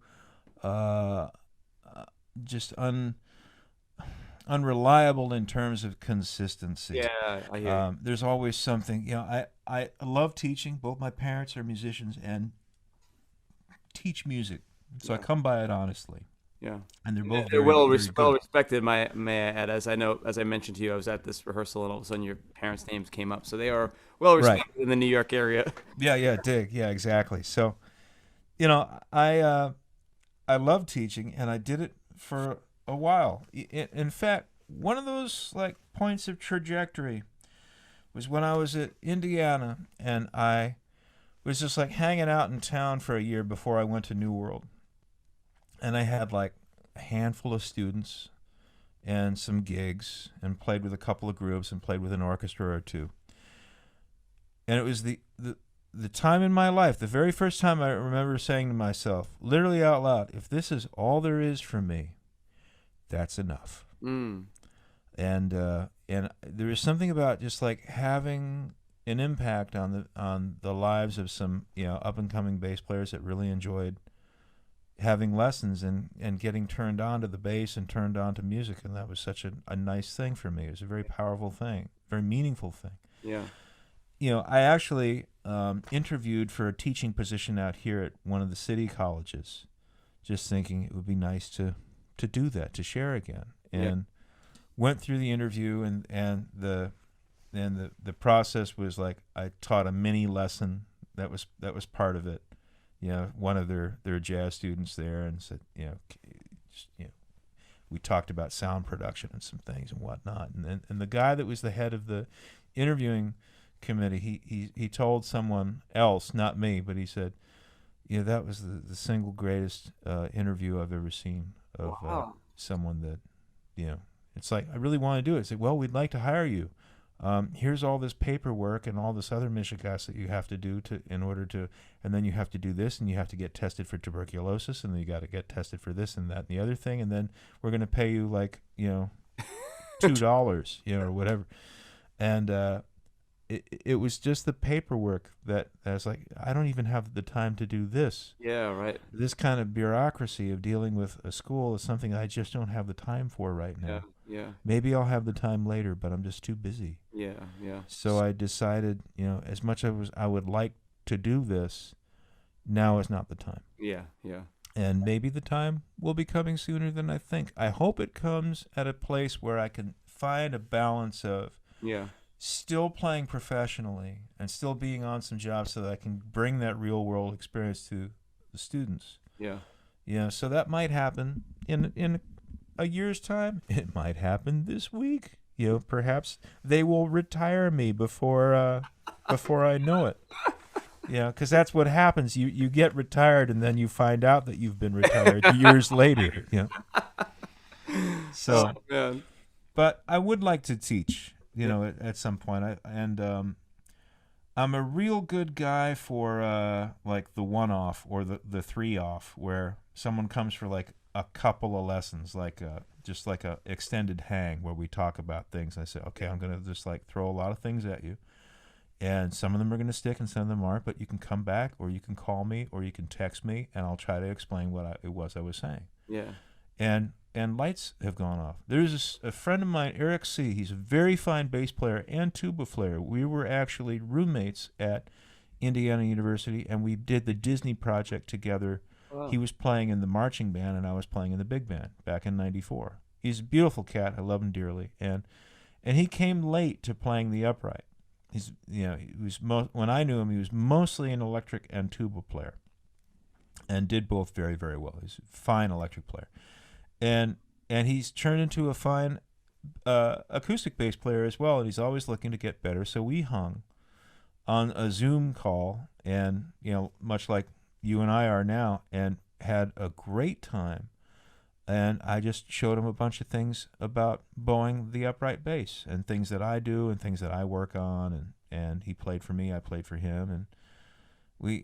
Speaker 2: uh, just unreliable in terms of consistency.
Speaker 1: Yeah, I hear you.
Speaker 2: There's always something. You know, I love teaching. Both my parents are musicians and teach music, so I come by it honestly.
Speaker 1: Yeah,
Speaker 2: And they're both
Speaker 1: they're
Speaker 2: very, very
Speaker 1: well
Speaker 2: good.
Speaker 1: respected. May I add, as I mentioned to you, I was at this rehearsal, and all of a sudden your parents' names came up, so they are well
Speaker 2: Right.
Speaker 1: respected in the New York area.
Speaker 2: Yeah, dig. Yeah, exactly. So, you know, I love teaching, and I did it for a while. In fact, one of those like points of trajectory was when I was at Indiana, and I was just like hanging out in town for a year before I went to New World, and I had like a handful of students and some gigs, and played with a couple of groups, and played with an orchestra or two. And it was the time in my life, the very first time I remember saying to myself, literally out loud, if this is all there is for me, that's enough.
Speaker 1: Mm.
Speaker 2: And there is something about just like having an impact on the lives of some up and coming bass players that really enjoyed having lessons and getting turned on to the bass and turned on to music, and that was such a nice thing for me. It was a very powerful thing, very meaningful thing.
Speaker 1: Yeah.
Speaker 2: I actually interviewed for a teaching position out here at one of the city colleges, just thinking it would be nice to do that, to share again. And went through the interview, and the process was like I taught a mini lesson that was part of it. One of their jazz students there, and said, we talked about sound production and some things and whatnot. And the guy that was the head of the interviewing committee, he told someone else, not me, but he said, Yeah, that was the single greatest interview I've ever seen of
Speaker 1: Wow.
Speaker 2: someone that, it's like, I really want to do it. It's like, well, we'd like to hire you. Here's all this paperwork and all this other mishigas that you have to do in order to, and then you have to do this, and you have to get tested for tuberculosis, and then you got to get tested for this and that and the other thing, and then we're going to pay you like, $2, or whatever. And it was just the paperwork that I was like, I don't even have the time to do this.
Speaker 1: Yeah, right.
Speaker 2: This kind of bureaucracy of dealing with a school is something I just don't have the time for right now.
Speaker 1: Yeah, yeah,
Speaker 2: Maybe I'll have the time later, but I'm just too busy.
Speaker 1: yeah, yeah.
Speaker 2: So I decided, as much as I would like to do this, now is not the time.
Speaker 1: Yeah, yeah.
Speaker 2: And maybe the time will be coming sooner than I think. I hope it comes at a place where I can find a balance of still playing professionally and still being on some jobs so that I can bring that real world experience to the students.
Speaker 1: Yeah.
Speaker 2: So that might happen in a year's time. It might happen this week. Perhaps they will retire me before I know it. Because that's what happens. You get retired and then you find out that you've been retired years later. So,
Speaker 1: oh, man.
Speaker 2: But I would like to teach. At some point, I'm a real good guy for like the one-off or the three-off, where someone comes for like a couple of lessons, like just like a extended hang where we talk about things. I say, okay, I'm gonna just like throw a lot of things at you, and some of them are gonna stick and some of them aren't. But you can come back, or you can call me, or you can text me, and I'll try to explain what it was I was saying.
Speaker 1: Yeah.
Speaker 2: And lights have gone off. There's a friend of mine, Eric C. He's a very fine bass player and tuba player. We were actually roommates at Indiana University, and we did the Disney project together. Wow. He was playing in the marching band, and I was playing in the big band back in '94. He's a beautiful cat. I love him dearly. And he came late to playing the upright. When I knew him, he was mostly an electric and tuba player, and did both very, very well. He's a fine electric player. And he's turned into a fine acoustic bass player as well, and he's always looking to get better. So we hung on a Zoom call, and much like you and I are now, and had a great time. And I just showed him a bunch of things about bowing the upright bass, and things that I do and things that I work on, and he played for me, I played for him, and we,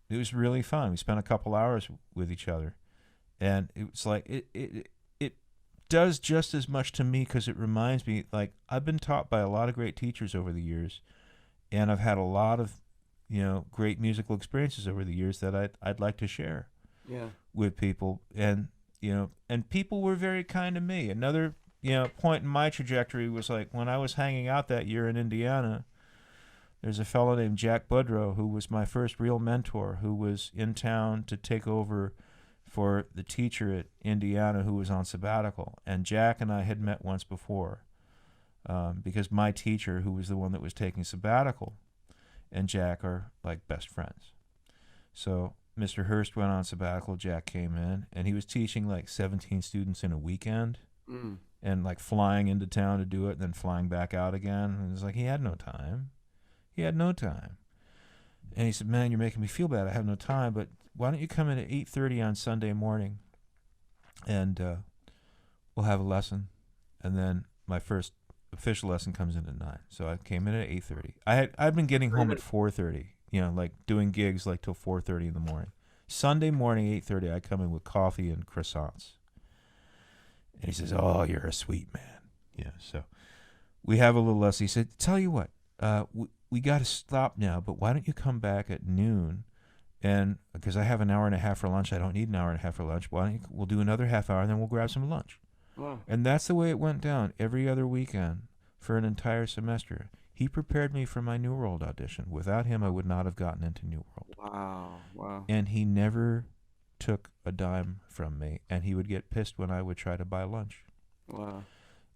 Speaker 2: it was really fun. We spent a couple hours with each other. And it's like it does just as much to me, because it reminds me, like, I've been taught by a lot of great teachers over the years, and I've had a lot of great musical experiences over the years that I'd like to share with people, and people were very kind to me. Another point in my trajectory was like when I was hanging out that year in Indiana. There's a fellow named Jack Budrow who was my first real mentor, who was in town to take over for the teacher at Indiana who was on sabbatical. And Jack and I had met once before, because my teacher, who was the one that was taking sabbatical, and Jack are like best friends. So Mr. Hurst went on sabbatical, Jack came in, and he was teaching like 17 students in a weekend, and like flying into town to do it and then flying back out again. And it was like he had no time. And he said, man, you're making me feel bad. I have no time, but why don't you come in at 8:30 on Sunday morning, and we'll have a lesson. And then my first official lesson comes in at 9. So I came in at 8:30. I'd been getting home at 4:30, like doing gigs like till 4:30 in the morning. Sunday morning, 8:30, I come in with coffee and croissants. And he says, oh, you're a sweet man. So we have a little lesson. He said, tell you what, we got to stop now, but why don't you come back at noon? And because I have an hour and a half for lunch, I don't need an hour and a half for lunch. We'll do another half hour, and then we'll grab some lunch.
Speaker 1: Wow.
Speaker 2: And that's the way it went down every other weekend for an entire semester. He prepared me for my New World audition. Without him, I would not have gotten into New World.
Speaker 1: Wow.
Speaker 2: And he never took a dime from me, and he would get pissed when I would try to buy lunch.
Speaker 1: Wow.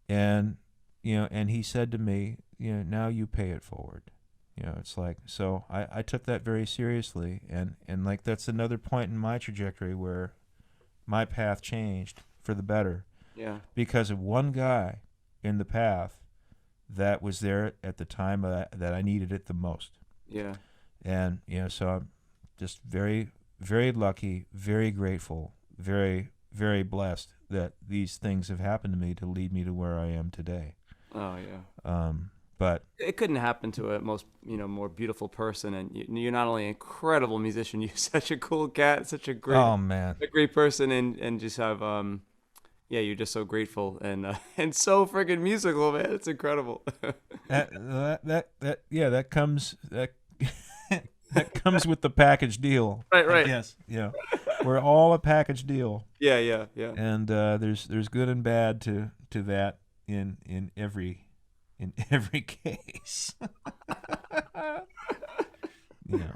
Speaker 2: And and he said to me, now you pay it forward. It's like, so I took that very seriously, and like that's another point in my trajectory where my path changed for the better.
Speaker 1: Yeah. Because
Speaker 2: of one guy in the path that was there at the time that I needed it the most.
Speaker 1: Yeah.
Speaker 2: And so I'm just very, very lucky, very grateful, very, very blessed that these things have happened to me to lead me to where I am today.
Speaker 1: Oh yeah.
Speaker 2: But
Speaker 1: It couldn't happen to a more beautiful person, and you're not only an incredible musician, you're such a cool cat, such a great,
Speaker 2: oh man,
Speaker 1: a great person, and just have yeah, you're just so grateful and and so freaking musical, man. It's incredible.
Speaker 2: that comes that comes with the package deal.
Speaker 1: Right.
Speaker 2: Yes, yeah. We're all a package deal.
Speaker 1: Yeah.
Speaker 2: And there's good and bad to that in every case. Yeah.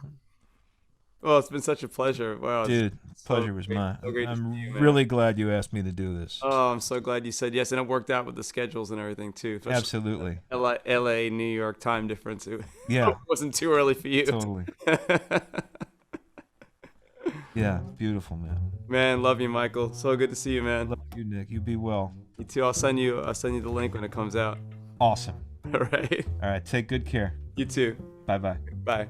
Speaker 1: Well, it's been such a pleasure. Wow,
Speaker 2: Dude, pleasure was mine. I'm really glad you asked me to do this.
Speaker 1: Oh, I'm so glad you said yes, and it worked out with the schedules and everything too.
Speaker 2: Absolutely.
Speaker 1: LA, New York time difference. It wasn't too early for you.
Speaker 2: Totally. Yeah, beautiful, man.
Speaker 1: Man, love you, Michael. So good to see you, man.
Speaker 2: Love you, Nick. You be well.
Speaker 1: You too. I'll send you the link when it comes out.
Speaker 2: Awesome.
Speaker 1: All right.
Speaker 2: All right. Take good care.
Speaker 1: You too.
Speaker 2: Bye-bye.
Speaker 1: Bye.